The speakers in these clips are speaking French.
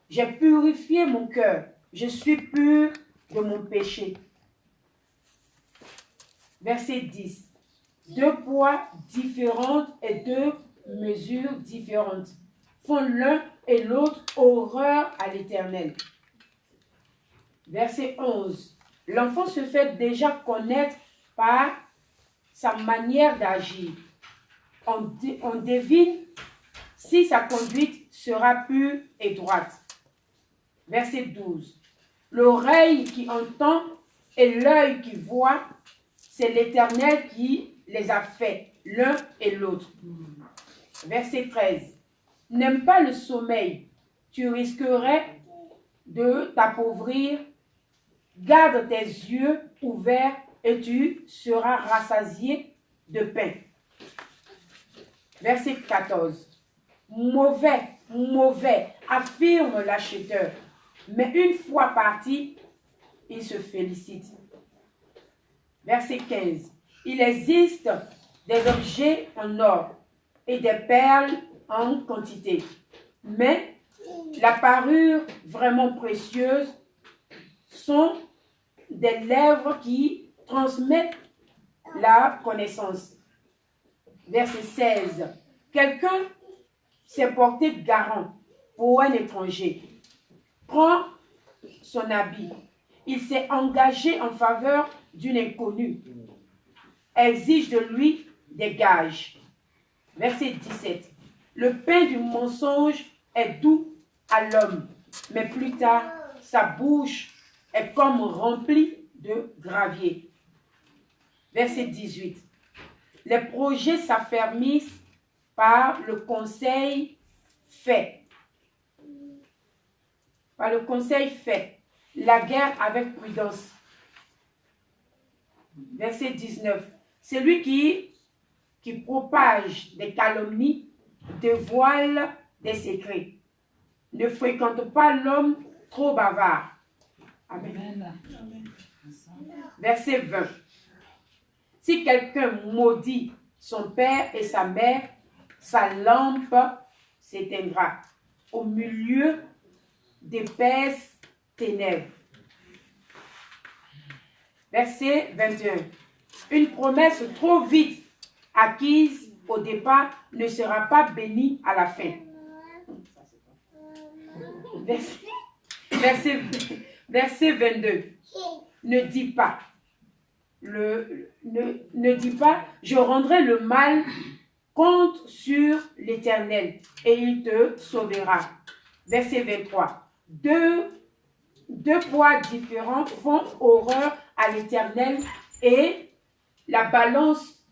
J'ai purifié mon cœur. Je suis pur de mon péché. Verset 10. Deux poids différents et deux mesures différentes font l'un et l'autre horreur à l'Éternel. Verset 11. L'enfant se fait déjà connaître par sa manière d'agir. On devine si sa conduite sera pure et droite. Verset 12. L'oreille qui entend et l'œil qui voit, c'est l'Éternel qui les a faits, l'un et l'autre. Verset 13. N'aime pas le sommeil, tu risquerais de t'appauvrir. Garde tes yeux ouverts et tu seras rassasié de pain. Verset 14. Mauvais, mauvais, affirme l'acheteur. Mais une fois parti, il se félicite. Verset 15. Il existe des objets en or et des perles en quantité. Mais la parure vraiment précieuse sont des lèvres qui transmettent la connaissance. Verset 16. Quelqu'un s'est porté garant pour un étranger. Prend son habit. Il s'est engagé en faveur d'une inconnue. Exige de lui des gages. Verset 17. Le pain du mensonge est doux à l'homme, mais plus tard, sa bouche est comme remplie de gravier. Verset 18. Les projets s'affermissent par le conseil fait. Par le conseil fait. La guerre avec prudence. Verset 19. Celui qui propage des calomnies dévoile des secrets. Ne fréquente pas l'homme trop bavard. Amen. Verset 20. Si quelqu'un maudit son père et sa mère, sa lampe s'éteindra au milieu d'épaisses ténèbres. Verset 21. Une promesse trop vite acquise au départ ne sera pas bénie à la fin. Verset 22. Ne dis pas, je rendrai le mal, compte sur l'Éternel et il te sauvera. Verset 23. Deux poids différents font horreur à l'Éternel et la balance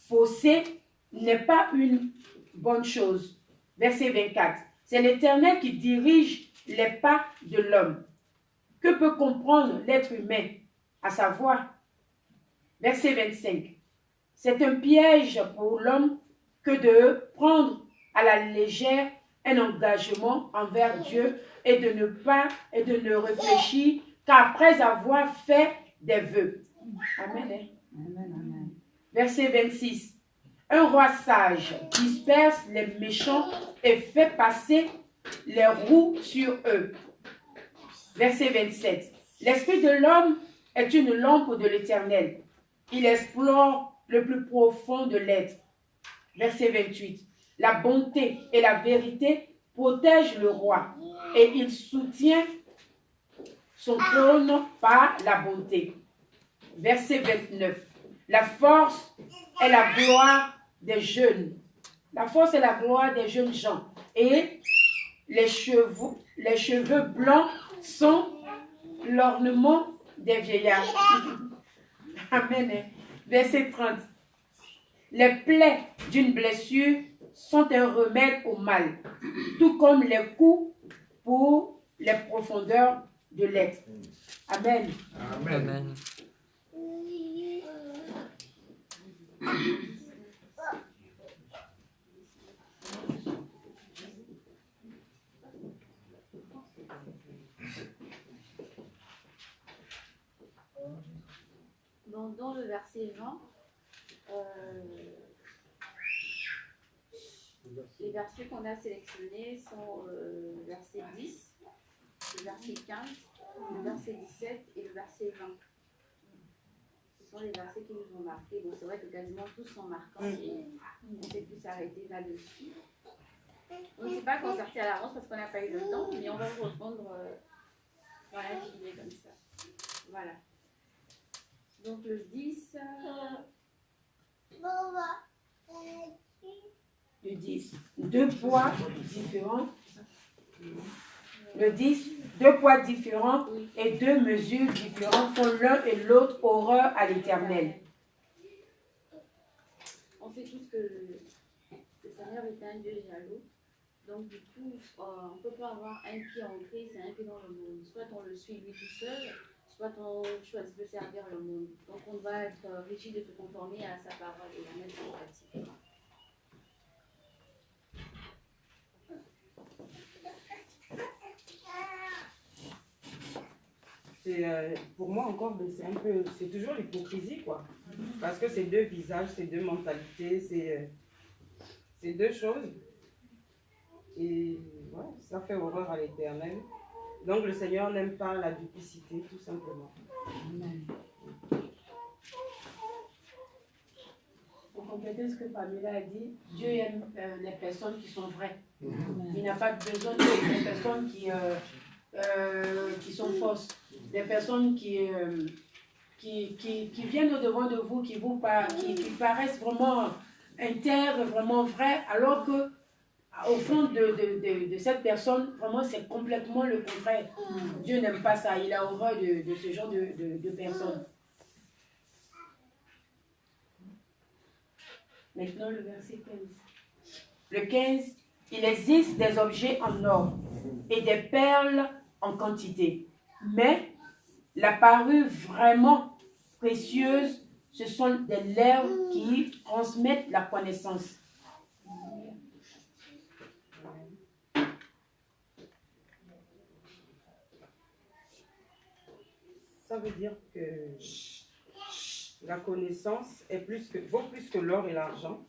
faussée n'est pas une bonne chose. Verset 24. C'est l'Éternel qui dirige les pas de l'homme. Que peut comprendre l'être humain à savoir? Verset 25. C'est un piège pour l'homme que de prendre à la légère un engagement envers Dieu et de ne réfléchir qu'après avoir fait des vœux. Amen. Amen. Verset 26. Un roi sage disperse les méchants et fait passer les roues sur eux. Verset 27. L'esprit de l'homme est une lampe de l'Éternel. Il explore le plus profond de l'être. Verset 28. La bonté et la vérité protègent le roi et il soutient son trône par la bonté. Verset 29. La force est la gloire des jeunes. La force est la gloire des jeunes gens. Et les cheveux blancs sont l'ornement des vieillards. Amen. Verset 30. Les plaies d'une blessure sont un remède au mal, tout comme les coups pour les profondeurs de l'être. Amen. Amen. Dans le verset 20, les versets qu'on a sélectionnés sont verset 10 verset 15, le verset 17 et le verset 20. Ce sont les versets qui nous ont marqués. Bon, c'est vrai que quasiment tous sont marquants et on s'est plus arrêté là-dessus. On ne s'est pas concerté à l'avance parce qu'on n'a pas eu le temps, mais on va vous répondre dans la journée comme ça. Voilà. Donc le 10. Le 10, deux poids différents. Le 10, deux poids différents et deux mesures différentes font l'un et l'autre horreur à l'Éternel. On sait tous que le Seigneur est un Dieu jaloux. Donc du coup, on ne peut pas avoir un pied en Christ et un pied dans le monde. Soit on le suit lui tout seul, soit on choisit de servir le monde. Donc on va être rigide de se conformer à sa parole et la mettre en pratique. Pour moi encore, c'est toujours l'hypocrisie, quoi. Parce que c'est deux visages, c'est deux mentalités, c'est deux choses. Et ouais, ça fait horreur à l'Éternel. Donc le Seigneur n'aime pas la duplicité, tout simplement. Amen. Pour compléter ce que Pamela a dit, Dieu aime les personnes qui sont vraies. Il n'a pas besoin de personnes qui sont fausses. Des personnes qui viennent au-devant de vous, qui paraissent vraiment intègres, vraiment vraies, alors que au fond de cette personne, vraiment c'est complètement le contraire. Dieu n'aime pas ça, il a horreur de ce genre de personnes. Maintenant le verset 15. Le 15, il existe des objets en or et des perles en quantité. Mais la parure vraiment précieuse, ce sont des lèvres qui transmettent la connaissance. Ça veut dire que la connaissance vaut plus que l'or et l'argent.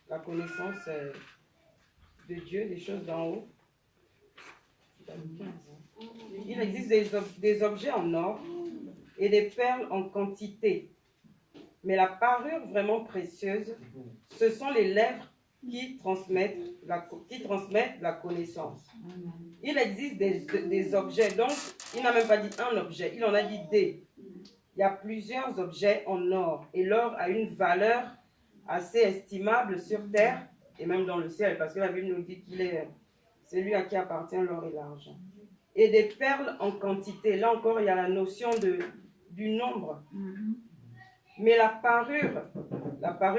La connaissance de Dieu, des choses d'en haut. Il existe des objets en or et des perles en quantité. Mais la parure vraiment précieuse, ce sont les lèvres qui transmettent la connaissance. Il existe des objets, donc il n'a même pas dit un objet, il en a dit des. Il y a plusieurs objets en or et l'or a une valeur assez estimable sur terre et même dans le ciel parce que la Bible nous dit qu'il est celui à qui appartient l'or et l'argent. Et des perles en quantité. Là encore, il y a la notion du nombre. Mais la parure,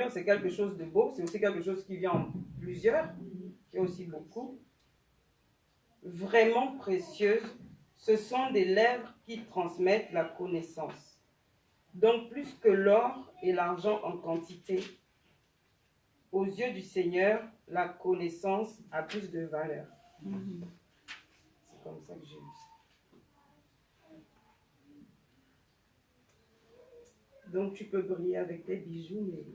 c'est quelque chose de beau, c'est aussi quelque chose qui vient en plusieurs, qui est aussi beaucoup. Vraiment précieuse, ce sont des lèvres qui transmettent la connaissance. Donc plus que l'or et l'argent en quantité, aux yeux du Seigneur, la connaissance a plus de valeur. C'est comme ça que j'ai vu ça. Donc tu peux briller avec tes bijoux, mais...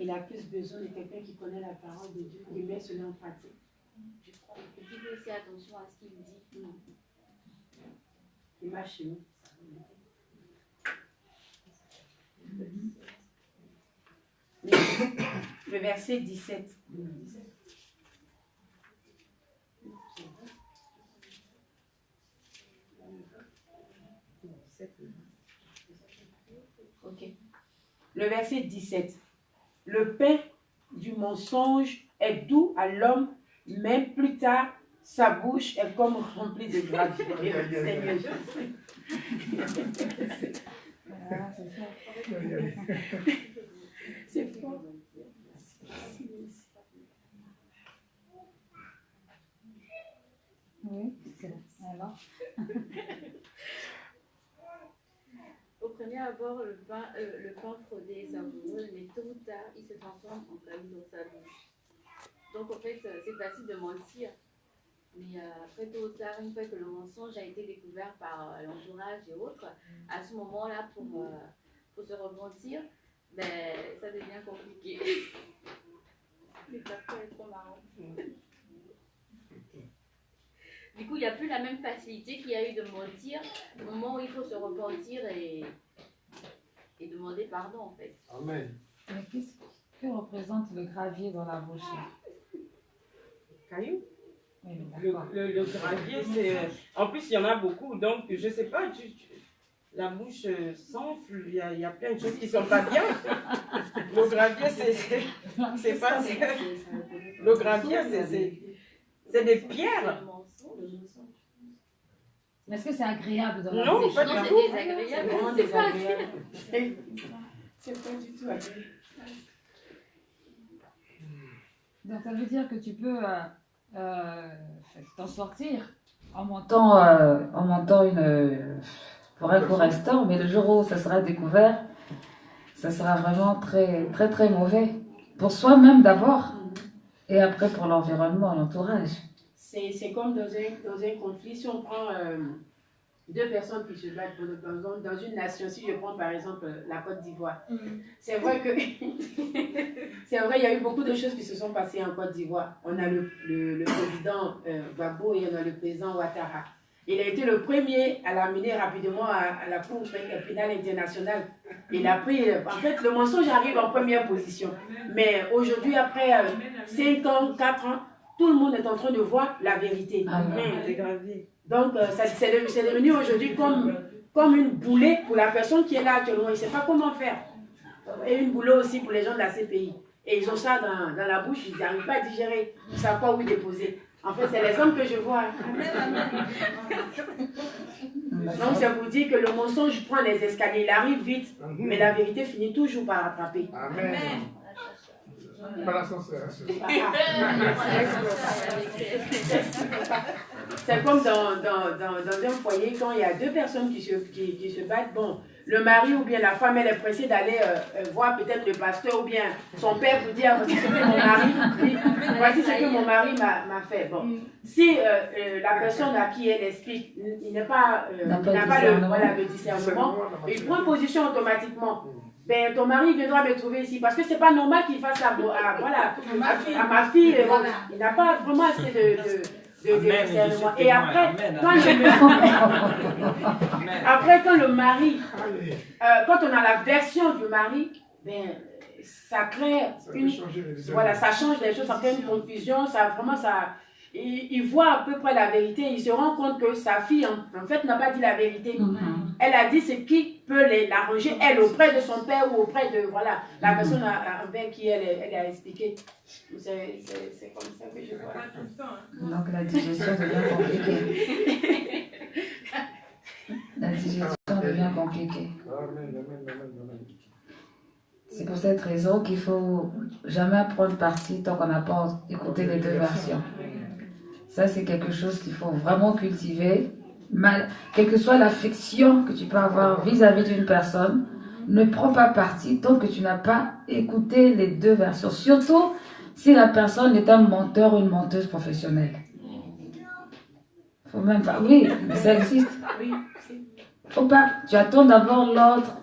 Il a plus besoin de quelqu'un qui connaît la parole de Dieu, qui met cela en pratique. Je crois que tu fais aussi attention à ce qu'il dit. Il marche chez nous. Le verset 17. Ok. Le verset 17. Le pain du mensonge est doux à l'homme, mais plus tard, sa bouche est comme remplie de gravité. Seigneur, c'est fort. Oui, alors. Au premier abord, le pain fraudé est savoureux, mais tôt ou tard, il se transforme en caillou dans sa bouche. Donc en fait, c'est facile de mentir. Mais après, tôt ou tard, une fois que le mensonge a été découvert par l'entourage et autres, à ce moment-là, pour se repentir, ben, ça devient compliqué. Mais ça peut être trop marrant. Du coup, il n'y a plus la même facilité qu'il y a eu de mentir au moment où il faut se repentir et demander pardon, en fait. Amen. Mais qu'est-ce que représente le gravier dans la bouche là? Caillou. Oui, mais d'accord. Le gravier, c'est... En plus, il y en a beaucoup, donc je ne sais pas, la bouche s'enfle, il y a plein de choses qui ne sont pas bien. Le gravier, c'est pas... Le gravier, c'est des pierres. Mais est-ce que c'est agréable dans la Non, bouche? pas Non, du c'est tout. désagréable. Vraiment C'est pas désagréable. C'est pas du tout agréable. Donc ça veut dire que tu peux t'en sortir en montant pour un court instant, mais le jour où ça sera découvert, ça sera vraiment très très très mauvais. Pour soi-même d'abord, et après pour l'environnement, l'entourage. C'est comme dans un conflit, si on prend deux personnes qui se battent, par exemple, dans une nation, si je prends par exemple la Côte d'Ivoire, c'est vrai que c'est vrai, il y a eu beaucoup de choses qui se sont passées en Côte d'Ivoire. On a le président Gbagbo et on a le président Ouattara. Il a été le premier à l'amener rapidement à la Cour pénale internationale. Il a pris, en fait, le mensonge arrive en première position. Mais aujourd'hui, après 5 ans, 4 ans, tout le monde est en train de voir la vérité. C'est gravier. Donc, c'est devenu aujourd'hui comme une boulée pour la personne qui est là actuellement. Il ne sait pas comment faire. Et une boulée aussi pour les gens de la CPI. Et ils ont ça dans la bouche, ils n'arrivent pas à digérer. Ils ne savent pas où déposer. En fait, c'est les hommes que je vois. Donc, c'est pour dire que le mensonge prend les escaliers. Il arrive vite, mais la vérité finit toujours par rattraper. Amen. Pas l'ascenseur. C'est comme dans un foyer, quand il y a deux personnes qui se battent, bon, le mari ou bien la femme, elle est pressée d'aller voir peut-être le pasteur ou bien son père pour dire voici ce que mon mari, voici ce que mon mari m'a fait. Bon, si la personne à qui elle explique, il n'a pas le discernement, il prend position automatiquement. Ben, ton mari viendra me trouver ici parce que c'est pas normal qu'il fasse à ma fille. Il n'a pas vraiment assez de discernement. Et après, quand le mari, quand on a la version du mari, ben, ça crée ça change les choses, ça crée une confusion, il voit à peu près la vérité, il se rend compte que sa fille, en fait, n'a pas dit la vérité. Elle a dit ce qui peut l'arranger, elle, auprès de son père ou auprès de, la personne envers qui elle a expliqué. C'est comme ça que je vois. Donc la digestion devient compliquée. La digestion devient compliquée. C'est pour cette raison qu'il ne faut jamais prendre parti tant qu'on n'a pas écouté les deux versions. Ça, c'est quelque chose qu'il faut vraiment cultiver. Quelle que soit l'affection que tu peux avoir vis-à-vis d'une personne, ne prends pas parti tant que tu n'as pas écouté les deux versions. Surtout si la personne est un menteur ou une menteuse professionnelle. Faut même pas. Oui, mais ça existe. Faut pas. Tu attends d'abord l'autre.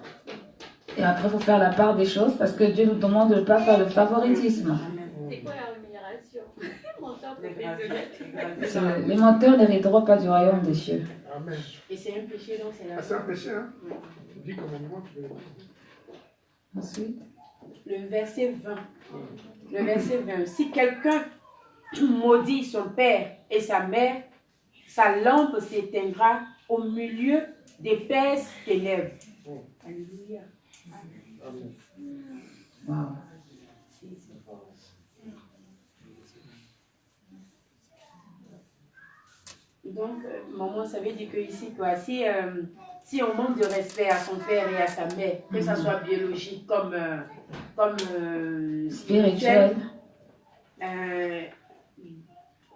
Et après, il faut faire la part des choses parce que Dieu nous demande de ne pas faire le favoritisme. C'est quoi la rémunération? Menteur professionnel. Les menteurs n'hériteront pas du royaume des cieux. Amen. Et c'est un péché, donc c'est la... Ah, c'est un péché, hein? Dis commandement, tu veux. Ensuite, Le verset 20. Le verset 20. Si quelqu'un maudit son père et sa mère, sa lampe s'éteindra au milieu d'épaisses ténèbres. Alléluia. Amen. wow. Donc, maman, ça veut dire que ici, quoi, si on manque de respect à son père et à sa mère, que ça soit biologique comme Spirituel.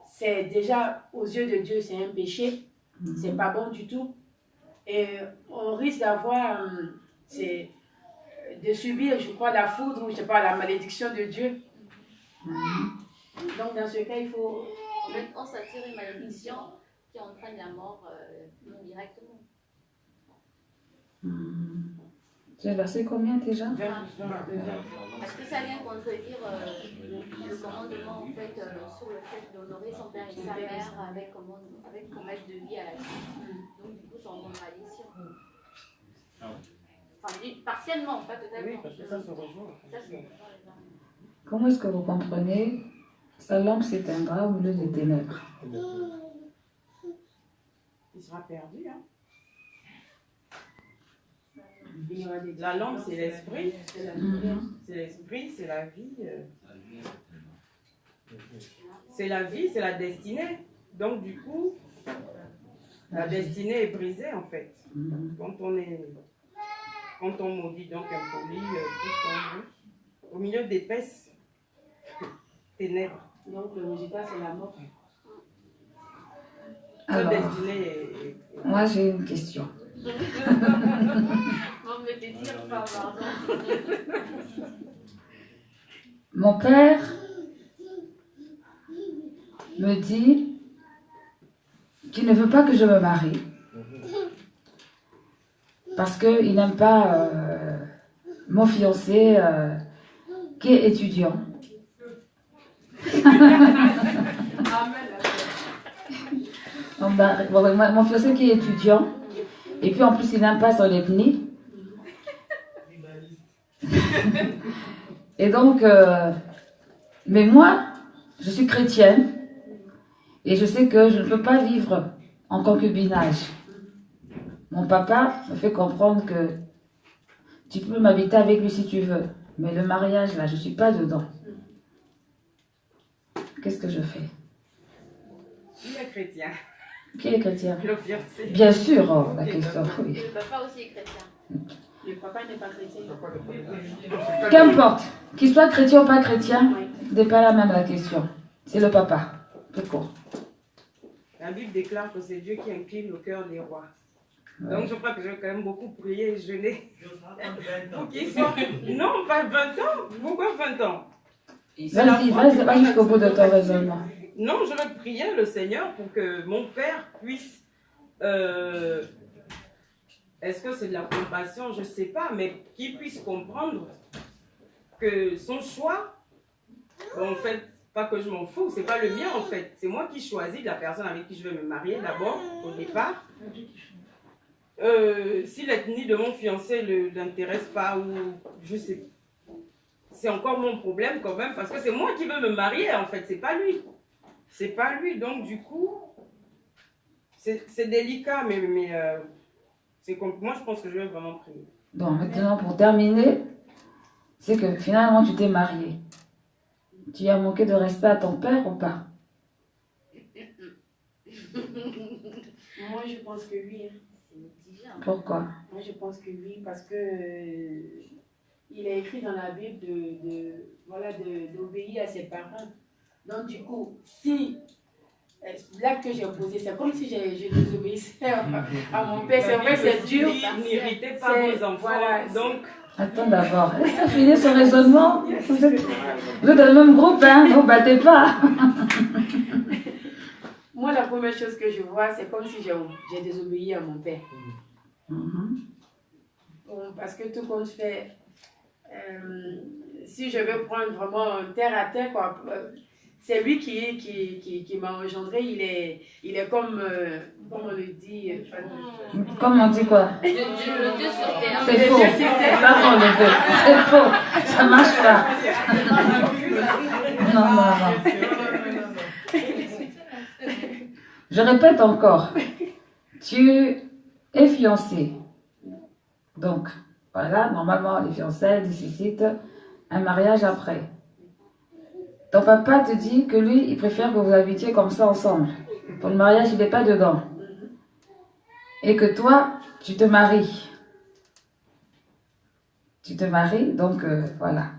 C'est déjà, aux yeux de Dieu, c'est un péché. C'est pas bon du tout. Et on risque d'avoir, de subir, je crois, la foudre ou je sais pas, la malédiction de Dieu. Donc, dans ce cas, il faut... En même temps, ça tire une malédiction qui entraîne la mort non directement. C'est verset combien déjà? Est-ce que ça vient contredire le commandement en fait sur le fait d'honorer son père et sa mère avec comme aide de vie à la vie? Donc du coup, c'est en contradiction. Enfin, partiellement, pas totalement. Oui, parce que ça se rejoint. Ça, c'est- Comment est-ce que vous comprenez? Sa lampe s'éteindra au milieu des ténèbres. Il sera perdu. Hein. Il y aura des- La lampe, c'est l'esprit. Mhm. C'est l'esprit, c'est la vie. C'est la vie, c'est la destinée. Donc, du coup, la destinée est brisée, en fait. Mhm. Quand on maudit, donc impoli, tout ce qu'on veut, au milieu d'épaisses ténèbres. Donc le résultat, c'est la mort. La Alors, destinée est moi j'ai une question. Bon, mais te dire pas, pardon. Mon père me dit qu'il ne veut pas que je me marie parce qu'il n'aime pas mon fiancé qui est étudiant. Mon fiancé qui est étudiant, et puis en plus il n'aime pas son ethnie. Et donc, mais moi, je suis chrétienne, et je sais que je ne peux pas vivre en concubinage. Mon papa me fait comprendre que tu peux m'habiter avec lui si tu veux, mais le mariage, là, je ne suis pas dedans. Qu'est-ce que je fais? Qui est chrétien? Qui est chrétien? Le fiancé. Bien sûr, oh, la question, oui. Le papa aussi est chrétien. Le papa n'est pas chrétien. Qu'importe, qu'il soit chrétien ou pas chrétien, n'est pas la même la question. C'est le papa, tout court. La Bible déclare que c'est Dieu qui incline le cœur des rois. Ouais. Donc je crois que je vais quand même beaucoup prier et jeûner. Pour qu'il soit... Non, pas 20 ans. Pourquoi 20 ans? Vas-y, va jusqu'au bout de ton raisonnement. Non, je vais prier le Seigneur pour que mon père puisse... Est-ce que c'est de la compassion? Je ne sais pas, mais qu'il puisse comprendre que son choix, en fait, pas que je m'en fous, c'est pas le mien en fait. C'est moi qui choisis la personne avec qui je vais me marier d'abord, au départ. Si l'ethnie de mon fiancé ne l'intéresse pas ou je sais, c'est encore mon problème quand même parce que c'est moi qui veux me marier en fait, c'est pas lui. C'est pas lui, donc du coup, c'est délicat, mais c'est comme moi je pense que je vais vraiment prier. Bon, maintenant pour terminer, c'est que finalement tu t'es marié. Tu as manqué de respect à ton père ou pas? Moi, je pense que oui. Hein. C'est mitigé. Pourquoi? Moi, je pense que oui, parce que il est écrit dans la Bible d'obéir à ses parents. Donc, du coup, si l'acte que j'ai posé, c'est comme si je désobéissais à mon père. C'est vrai, c'est dur. N'irritez pas vos enfants. Voilà, donc, Attends d'abord. Laissez finir son raisonnement. Vous êtes dans le même groupe, hein? Ne vous battez pas. moi, la première chose que je vois, c'est comme si j'ai désobéi à mon père. Mhm. Bon, parce que tout compte fait, si je veux prendre vraiment terre à terre, quoi, c'est lui qui m'a engendré. Il est comme on le dit. Comment on dit quoi? Le Dieu sur terre. C'est faux. Ça, faut enlever. C'est faux. Ça marche pas. Non, non, non. Je répète encore. Tu es fiancé. Donc, voilà, normalement, les fiançailles nécessitent un mariage après. Ton papa te dit que lui, il préfère que vous habitiez comme ça ensemble. Pour le mariage, il n'est pas dedans. Et que toi, tu te maries. Tu te maries, donc voilà.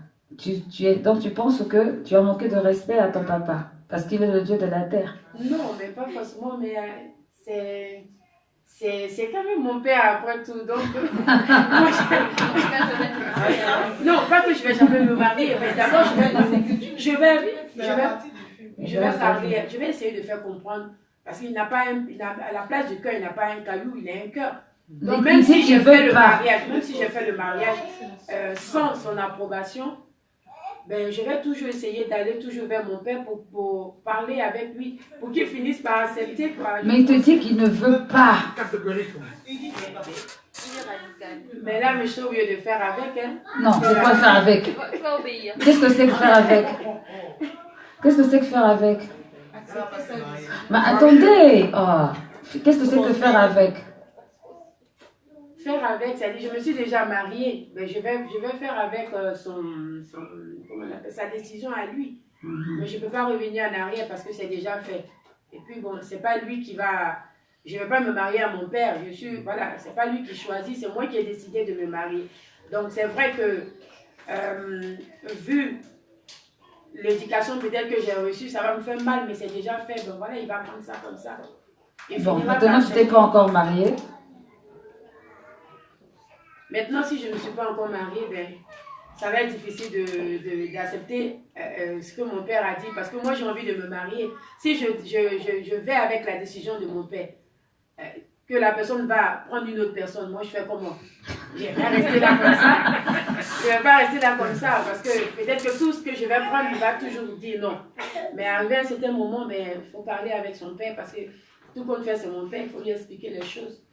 Donc tu penses que tu as manqué de respect à ton papa. Parce qu'il est le Dieu de la terre. Non, mais pas forcément, mais c'est quand même mon père après tout. Donc, moi, non, pas que je vais jamais me marier, mais d'abord, je vais parler, je vais essayer de faire comprendre. Parce qu'il n'a pas à la place du cœur, il n'a pas un caillou, il a un cœur. Donc, Mais même il dit si qu'il je fais veut le pas. mariage, même si je fais le mariage sans son approbation, ben, je vais toujours essayer d'aller toujours vers mon père pour parler avec lui, pour qu'il finisse par accepter. Mais il te dit qu'il ne veut pas. Catégoriquement. Il est radical. Mais là, mais je suis obligée de faire avec. Hein. Non, c'est quoi faire avec? Tu vas obéir. Qu'est-ce que c'est que faire avec? Qu'est-ce que c'est que faire avec? Mais attendez! Oh. Qu'est-ce que c'est que faire avec? Faire avec, c'est-à-dire, je me suis déjà mariée, mais je vais faire avec comment on appelle, sa décision à lui. Mais je ne peux pas revenir en arrière parce que c'est déjà fait. Et puis bon, c'est pas lui qui va... Je ne vais pas me marier à mon père. Voilà, c'est pas lui qui choisit, c'est moi qui ai décidé de me marier. Donc c'est vrai que, vu l'éducation peut-être que j'ai reçue, ça va me faire mal, mais c'est déjà fait. Donc voilà, il va prendre ça comme ça. Il Bon, finira maintenant par tu t'es pas encore marié. Maintenant, si je ne me suis pas encore mariée, ben, ça va être difficile d'accepter ce que mon père a dit. Parce que moi, j'ai envie de me marier. Si je vais avec la décision de mon père, que la personne va prendre une autre personne, moi, je fais comment? Je vais pas rester là comme ça. Je vais pas rester là comme ça. Parce que peut-être que tout ce que je vais prendre, il va toujours dire non. Mais arrivé à un certain moment, ben, il faut parler avec son père. Parce que tout compte fait, c'est mon père. Il faut lui expliquer les choses.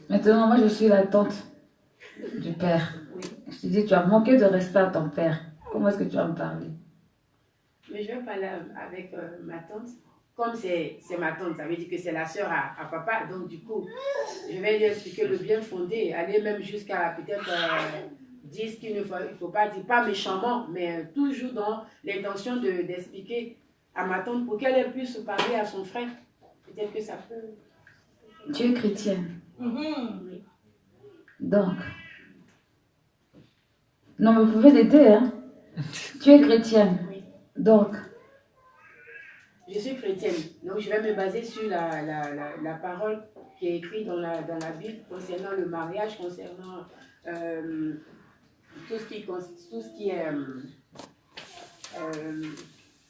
Maintenant, moi je suis la tante du père. Je te dis, tu as manqué de respect à ton père. Comment est-ce que tu vas me parler? Mais je vais parler avec ma tante. Comme c'est ma tante, ça veut dire que c'est la sœur à papa. Donc du coup, je vais lui expliquer le bien fondé. Aller même jusqu'à peut-être dire ce qu'il ne faut pas dire. Pas méchamment, mais toujours dans l'intention d'expliquer à ma tante pour qu'elle puisse parler à son frère. Peut-être que ça peut... Tu es chrétienne. Oui. Donc. Non, mais vous pouvez l'aider, hein? Tu es chrétienne. Oui. Donc. Je suis chrétienne, donc je vais me baser sur la parole qui est écrite dans la Bible concernant le mariage, concernant tout ce qui est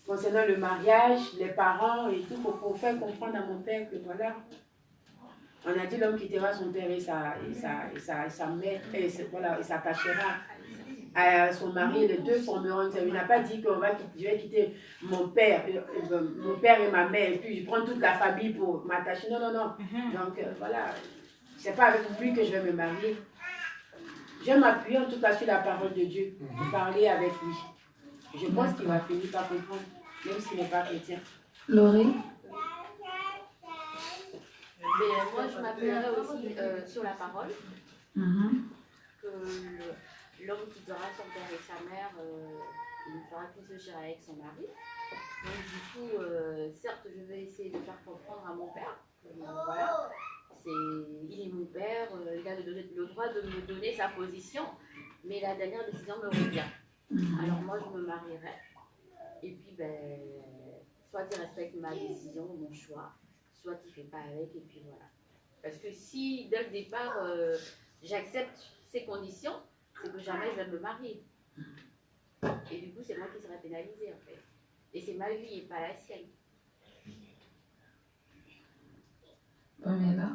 concernant le mariage, les parents et tout, pour faire comprendre à mon père que voilà, on a dit l'homme quittera son père et sa mère, et s'attachera à son mari, les deux formeront une famille. Il n'a pas dit que je vais quitter mon père et ma mère, et puis je prends toute la famille pour m'attacher. Non, non, non. Donc voilà, c'est pas avec lui que je vais me marier. Je vais m'appuyer en tout cas sur la parole de Dieu, pour parler avec lui. Je pense qu'il va finir par comprendre, même s'il n'est pas chrétien. Laurie? Mais moi, je m'appellerai aussi sur la parole que l'homme quittera son père et sa mère, il ne fera que se gérer avec son mari. Donc du coup, certes, je vais essayer de faire comprendre à mon père que voilà, il est mon père, il a le droit de me donner sa position, mais la dernière décision me revient. Alors moi, je me marierai, et puis ben, soit il respecte ma décision, mon choix, soit il ne fait pas avec, et puis voilà. Parce que si, dès le départ, j'accepte ces conditions, c'est que jamais je vais me marier. Et du coup, c'est moi qui serai pénalisée, en fait. Et c'est ma vie et pas la sienne. Pamela?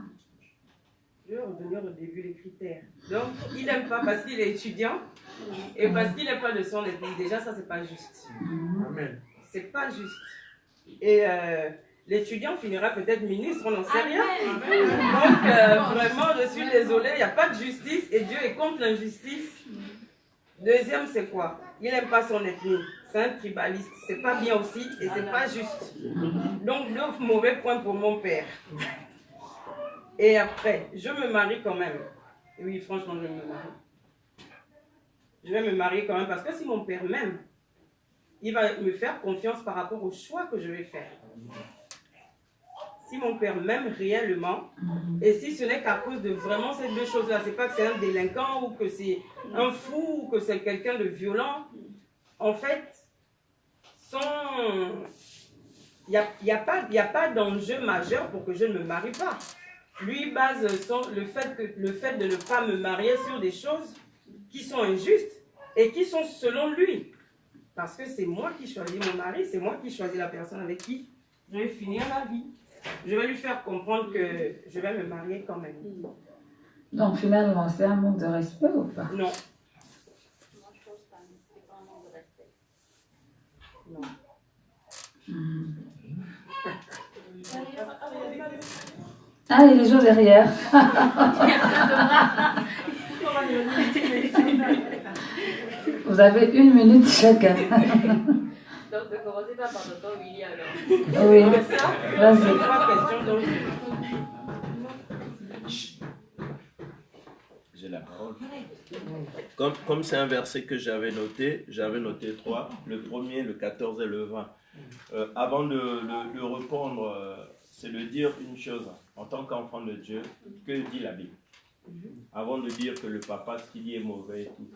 Je vais revenir au début, les critères. Donc, il n'aime pas parce qu'il est étudiant et parce qu'il n'aime pas de son épouse. Déjà, ça, c'est pas juste. Amen. C'est pas juste. Et l'étudiant finira peut-être ministre, on n'en sait rien. Donc, vraiment, je suis désolée, il n'y a pas de justice et Dieu est contre l'injustice. Deuxième, c'est quoi? Il n'aime pas son ethnie. C'est un tribaliste. C'est pas bien aussi et c'est pas juste. Donc, deux mauvais points pour mon père. Et après, je me marie quand même. Et oui, franchement, je me marie. Je vais me marier quand même parce que si mon père m'aime, il va me faire confiance par rapport au choix que je vais faire. Si mon père m'aime réellement, et si ce n'est qu'à cause de vraiment ces deux choses-là, c'est pas que c'est un délinquant ou que c'est un fou ou que c'est quelqu'un de violent, en fait, il n'y a pas d'enjeu majeur pour que je ne me marie pas. Lui base le fait de ne pas me marier sur des choses qui sont injustes et qui sont selon lui. Parce que c'est moi qui choisis mon mari, c'est moi qui choisis la personne avec qui je vais finir ma vie. Je vais lui faire comprendre que je vais me marier quand même. Donc finalement, c'est un manque de respect ou pas? Non. Moi, je pense pas. C'est pas un manque de respect. Non. Ah, il y a des gens derrière. Vous avez 1 minute chacun. Donc, ne commencez pas par le temps Willy alors. Oui, Ça, vas-y. c'est 3 questions. Donc, J'ai la parole. Comme c'est un verset que j'avais noté 3, le premier, le 14 et le 20. Avant de le répondre, c'est de dire une chose, en tant qu'enfant de Dieu, que dit la Bible? Avant de dire que le papa, ce qu'il dit est mauvais et tout.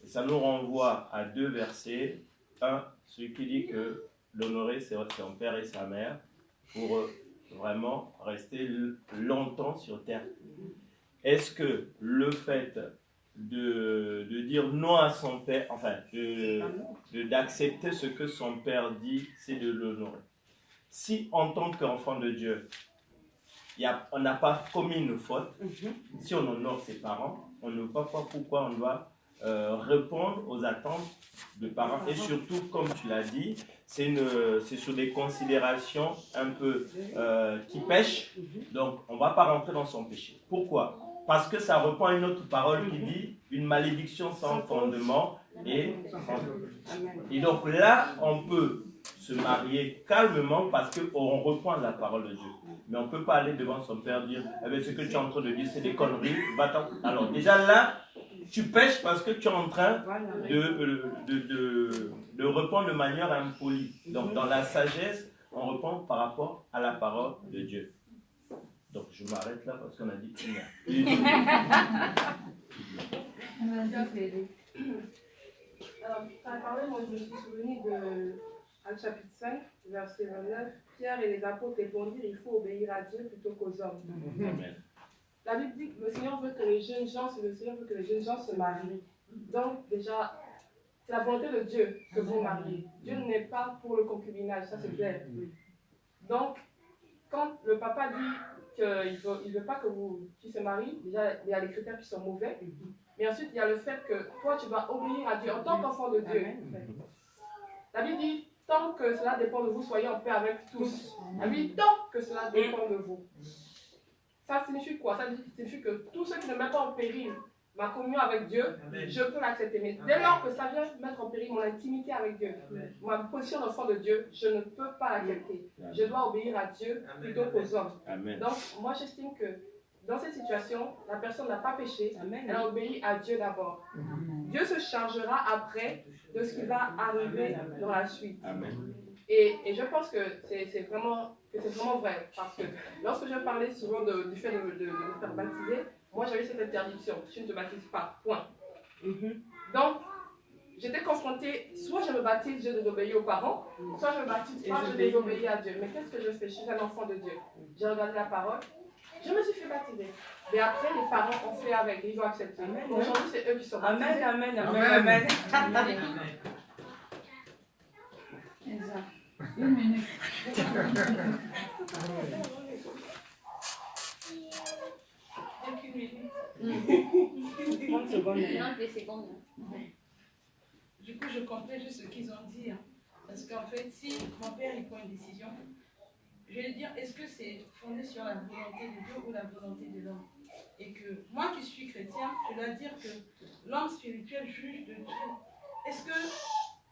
Et ça nous renvoie à 2 versets. Un, celui qui dit que d'honorer son père et sa mère pour vraiment rester longtemps sur terre. Est-ce que le fait de dire non à son père, enfin, d'accepter ce que son père dit, c'est de l'honorer? Si en tant qu'enfant de Dieu, on n'a pas commis une faute, si on honore ses parents, on ne voit pas pourquoi on doit répondre aux attentes de parents. Et surtout, comme tu l'as dit, c'est sur des considérations un peu qui pêchent, donc on ne va pas rentrer dans son péché. Pourquoi? Parce que ça reprend une autre parole qui dit une malédiction sans fondement et donc là, on peut se marier calmement parce qu'on reprend la parole de Dieu. Mais on ne peut pas aller devant son père dire ce que tu es en train de dire, c'est des conneries. Alors déjà là, tu pêches parce que tu es en train de répondre de manière impolie. Donc dans la sagesse, on répond par rapport à la parole de Dieu. Donc je m'arrête là parce qu'on a dit une heure. Alors, tu as parlé, moi je me suis souvenu de Actes chapitre 5, verset 29. Pierre et les apôtres répondirent, il faut obéir à Dieu plutôt qu'aux hommes. Amen. La Bible dit que le Seigneur veut que les jeunes gens se marient. Donc déjà, c'est la volonté de Dieu que vous mariez. Dieu n'est pas pour le concubinage, ça c'est clair. Donc, quand le papa dit qu'il ne veut pas que tu se maries, déjà il y a les critères qui sont mauvais. Mais ensuite, il y a le fait que toi, tu vas obéir à Dieu en tant qu'enfant de Dieu. La Bible dit, tant que cela dépend de vous, soyez en paix avec tous. La Bible dit, tant que cela dépend de vous. Ça signifie quoi? Ça signifie que tout ce qui ne met pas en péril ma communion avec Dieu, je peux l'accepter. Mais dès lors que ça vient mettre en péril mon intimité avec Dieu, ma position d'enfant de Dieu, je ne peux pas l'accepter. Je dois obéir à Dieu plutôt qu'aux hommes. Donc, moi, j'estime que dans cette situation, la personne n'a pas péché, elle a obéi à Dieu d'abord. Dieu se chargera après de ce qui va arriver dans la suite. Et je pense que c'est vraiment vrai, parce que lorsque je parlais souvent du fait de me faire baptiser, moi j'avais cette interdiction, tu ne te baptises pas, point. Donc, j'étais confrontée, soit je me baptise, je désobéis aux parents, soit je me baptise pas, je désobéis à Dieu. Mais qu'est-ce que je fais? Je suis un enfant de Dieu. J'ai regardé la parole, je me suis fait baptiser. Mais après, les parents ont fait avec, ils ont accepté. Aujourd'hui, c'est eux qui sont baptisés. Amen, amen, amen, amen. Exact. 1 minute. 30 secondes. Non, des secondes. Du coup, je complète juste ce qu'ils ont dit. Parce qu'en fait, si mon père il prend une décision, je vais dire, est-ce que c'est fondé sur la volonté de Dieu ou la volonté de l'homme? Et que moi qui suis chrétien, je dois dire que l'homme spirituel juge de Dieu. Est-ce que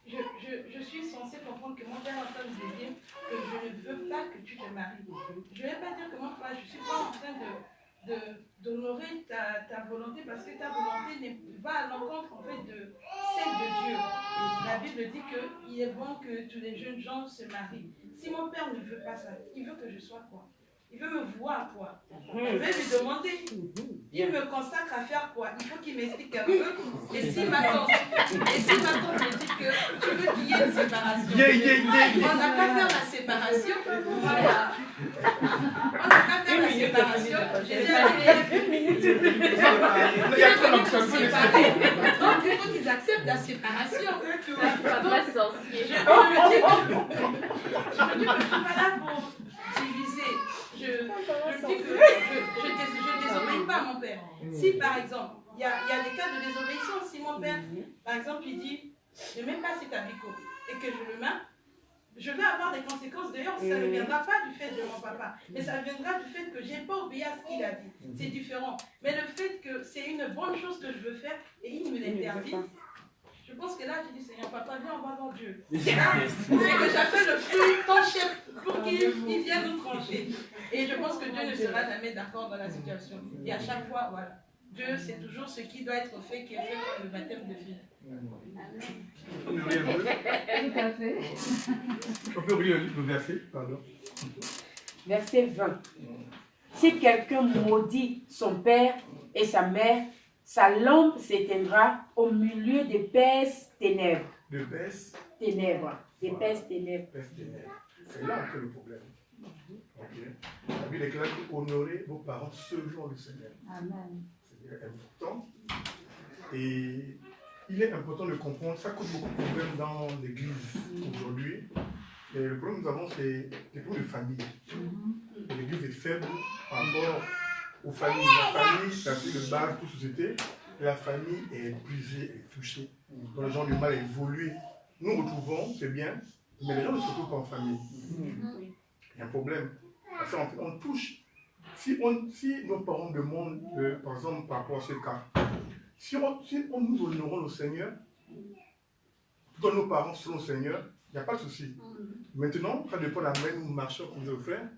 je suis censée comprendre que mon père est en train de dire que je ne veux pas que tu te maries? Je ne vais pas dire que moi, je ne suis pas en train d'honorer ta volonté parce que ta volonté va à l'encontre en fait de celle de Dieu. La Bible dit qu'il est bon que tous les jeunes gens se marient. Si mon père ne veut pas ça, il veut que je sois quoi? Il veut me voir quoi? Je vais lui demander. Il me consacre à faire quoi? Il faut qu'il m'explique un peu. Et si ma tante me dit que tu veux qu'il y ait une séparation, on n'a qu'à faire la séparation. Voilà. On n'a qu'à faire la séparation. J'ai dit à une minute. Donc il faut qu'ils acceptent la séparation. Pas sorcier. Je me dis que je suis pas là pour diviser. Je dis que je désobéis pas mon père. Si par exemple, il y a des cas de désobéissance, si mon père, par exemple, il dit, ne mets pas cet habit et que je le mets, je vais avoir des conséquences. D'ailleurs, ça ne viendra pas du fait de mon papa, mais ça viendra du fait que je n'ai pas obéi à ce qu'il a dit. C'est différent. Mais le fait que c'est une bonne chose que je veux faire et il me l'interdit, je pense que là, j'ai dit, Seigneur, papa, viens, on va voir Dieu. C'est que j'appelle le plus ton chef pour qu'il vienne nous trancher. Et je pense que Dieu ne sera jamais d'accord dans la situation. Et à chaque fois, voilà. Dieu, c'est toujours ce qui doit être fait, qui est fait comme le baptême de vie. Tout à fait. On peut relire le verset, pardon. Verset 20. Si quelqu'un maudit son père et sa mère, sa lampe s'éteindra au milieu d'épaisses ténèbres. D'épaisses ténèbres. D'épaisses ténèbres. C'est là que le problème. Okay. La Bible déclare honorer vos parents selon le Seigneur. Amen. C'est important. Et il est important de comprendre, ça cause beaucoup de problèmes dans l'église aujourd'hui. Et le problème que nous avons, c'est les problèmes de famille. Et l'église est faible par rapport aux familles. La famille, c'est le base de toute société. Et la famille est brisée, est touchée. Donc les gens ont du mal à évoluer. Nous retrouvons, c'est bien, mais les gens ne se retrouvent pas en famille. Il y a un problème. Parce qu'on touche. Si nos parents demandent, par exemple, par rapport à ce cas, si on nous honorons le Seigneur, dans nos parents selon le Seigneur, il n'y a pas de souci. Maintenant, ça dépend de la manière où nous marchons comme nous le faisons.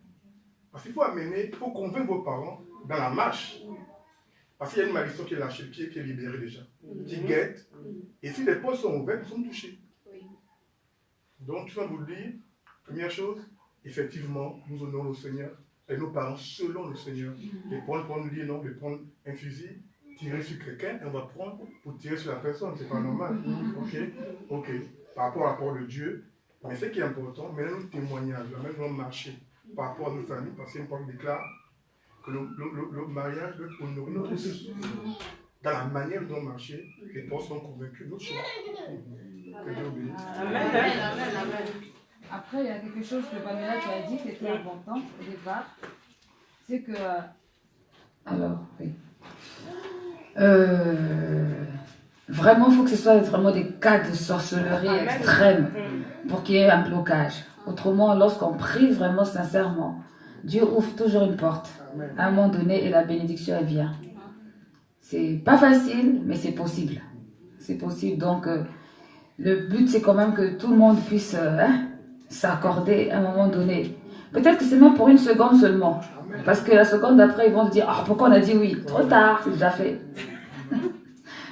Parce qu'il faut amener, il faut convaincre vos parents dans la marche. Parce qu'il y a une malédiction qui est lâchée, qui est libérée déjà, qui guette. Et si les portes sont ouvertes, ils sont touchés. Donc, je vais vous dire, première chose, effectivement, nous honorons le Seigneur et nos parents selon le Seigneur. Et pour nous dire non, de prendre un fusil, tirer sur quelqu'un, et on va prendre pour tirer sur la personne, c'est pas normal. Ok. Par rapport à la parole de Dieu, mais ce qui est important, maintenant nous témoignage, même nous marcher par rapport à nos familles, parce qu'une parole déclare que le mariage doit honorer notre tous. Dans la manière dont marcher, les portes sont convaincus, notre choix. Que Dieu bénisse. Amen. Amen. Après, il y a quelque chose que Pamela tu as dit qui était important au départ. C'est que. Alors, oui. Vraiment, il faut que ce soit vraiment des cas de sorcellerie extrême pour qu'il y ait un blocage. Autrement, lorsqu'on prie vraiment sincèrement, Dieu ouvre toujours une porte à un moment donné et la bénédiction elle vient. C'est pas facile, mais c'est possible. C'est possible. Donc, le but c'est quand même que tout le monde puisse s'accorder à un moment donné. Peut-être que c'est même pour une seconde seulement. Parce que la seconde d'après, ils vont te dire « Ah, pourquoi on a dit oui ?» Trop tard, c'est déjà fait.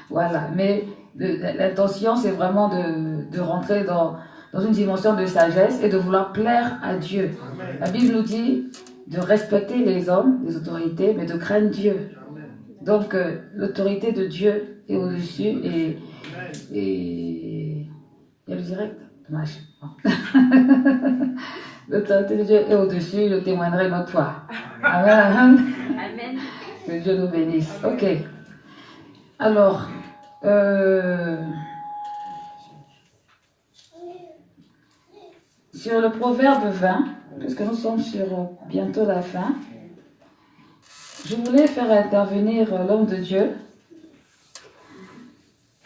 Voilà. Mais l'intention, c'est vraiment de rentrer dans une dimension de sagesse et de vouloir plaire à Dieu. La Bible nous dit de respecter les hommes, les autorités, mais de craindre Dieu. Donc, l'autorité de Dieu est au-dessus et il y a le direct. Dommage. L'autorité de Dieu est au-dessus, je témoignerai une autre fois. Amen. Amen. Que Dieu nous bénisse. Ok. Alors, sur le proverbe 20, puisque nous sommes sur bientôt la fin, je voulais faire intervenir l'homme de Dieu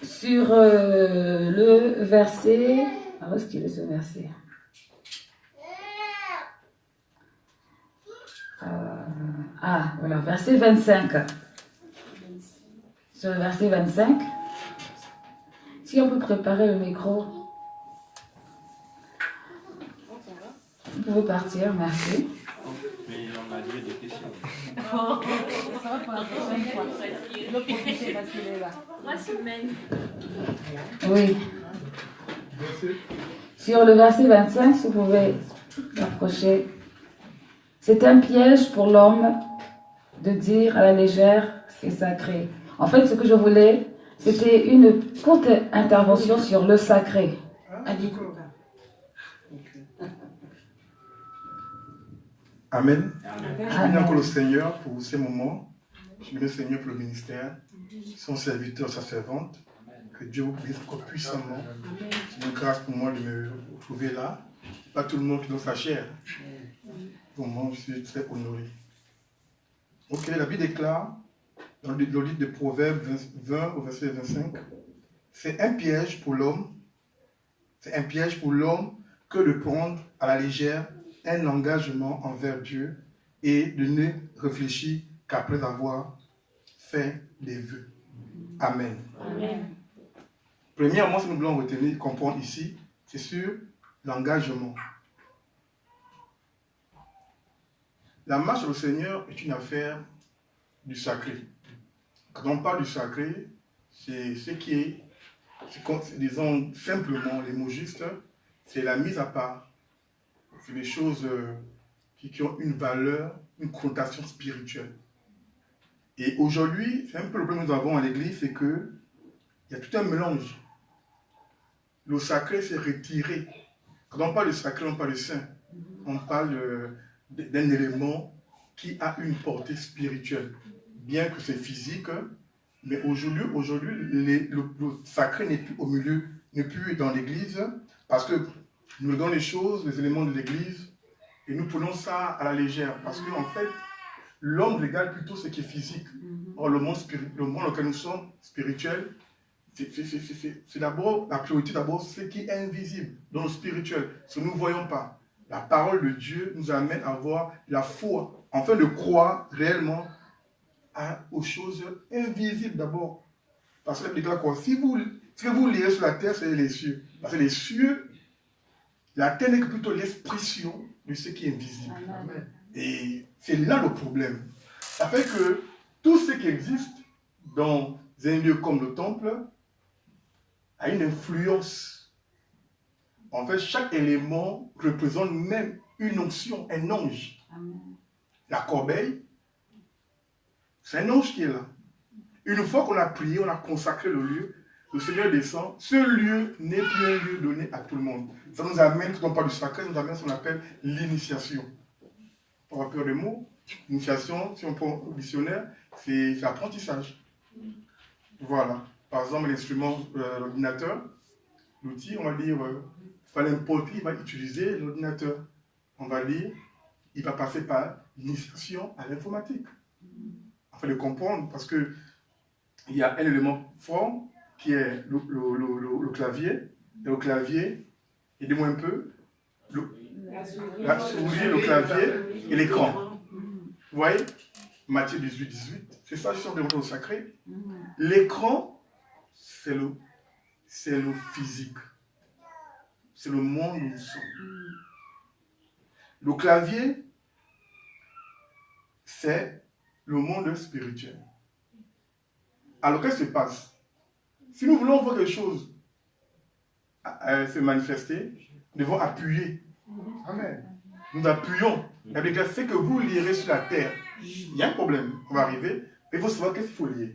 sur le verset. Où est-ce qu'il est ce verset? Voilà, verset 25. Sur le verset 25. Si on peut préparer le micro. Vous pouvez partir, merci. Mais on a lieu des questions. Ça va pour la prochaine fois. Je vais profiter parce qu'il est là. 3 semaines. Oui. Sur le verset 25, si vous pouvez l'approcher. C'est un piège pour l'homme de dire à la légère, c'est sacré. En fait, ce que je voulais, c'était une courte intervention sur le sacré. Amen. Je bénis encore le Seigneur pour ces moments. Je bénis le Seigneur pour le ministère, son serviteur, sa servante. Que Dieu vous bénisse encore puissamment. C'est une grâce pour moi de me retrouver là. Pas tout le monde qui donne sa chair. Pour moi, je suis très honoré. Ok, la Bible déclare dans le livre de Proverbes 20 au verset 25, c'est un piège pour l'homme, c'est un piège pour l'homme que de prendre à la légère un engagement envers Dieu et de ne réfléchir qu'après avoir fait des vœux. Amen. Amen. Premièrement, ce que nous voulons retenir, comprendre ici, c'est sur l'engagement. La marche au Seigneur est une affaire du sacré. Quand on parle du sacré, c'est ce qui est, disons simplement les mots justes, c'est la mise à part. C'est des choses qui ont une valeur, une connotation spirituelle. Et aujourd'hui, c'est un peu le problème que nous avons à l'église, c'est qu'il y a tout un mélange. Le sacré s'est retiré. Quand on parle de sacré, on parle de saint. On parle d'un élément qui a une portée spirituelle. Bien que c'est physique, mais aujourd'hui le sacré n'est plus au milieu, n'est plus dans l'église, parce que nous regardons les choses, les éléments de l'église, et nous prenons ça à la légère. Parce qu'en fait, l'homme regarde plutôt ce qui est physique. Or, le monde dans lequel nous sommes, spirituel, c'est d'abord, la priorité d'abord, c'est ce qui est invisible, dans le spirituel, ce que nous ne voyons pas. La parole de Dieu nous amène à avoir la foi, afin de croire réellement aux choses invisibles d'abord. Parce que la Bible dit quoi? Ce que vous lirez sur la terre, c'est les cieux. Parce que les cieux, la terre n'est que plutôt l'expression de ce qui est invisible. Amen. Et c'est là le problème. Ça fait que tout ce qui existe dans un lieu comme le temple a une influence. En fait, chaque élément représente même une onction, un ange. Amen. La corbeille, c'est un ange qui est là. Une fois qu'on a prié, on a consacré le lieu, le Seigneur descend. Ce lieu n'est plus un lieu donné à tout le monde. Ça nous amène, quand on parle du sacré, ça nous amène ce qu'on appelle l'initiation. On va peur des mots. L'initiation, si on prend au dictionnaire, c'est l'apprentissage. Voilà. Par exemple, l'instrument, l'ordinateur, l'outil, on va dire, n'importe qui va utiliser l'ordinateur. On va dire, il va passer par l'initiation à l'informatique. Afin de comprendre, parce que il y a un élément fort qui est le clavier. Et le clavier, aidez-moi un peu, la souris, le clavier et l'écran. Vous voyez, Matthieu 18, 18, c'est ça, je sors de sacré. L'écran, c'est le physique. C'est le monde où nous sommes. Le clavier, c'est le monde spirituel. Alors, qu'est-ce qui se passe? Si nous voulons voir quelque chose se manifester, nous devons appuyer. Amen. Nous appuyons. Avec ce que vous lirez sur la terre, il y a un problème. On va arriver. Il faut savoir qu'est-ce qu'il faut lire.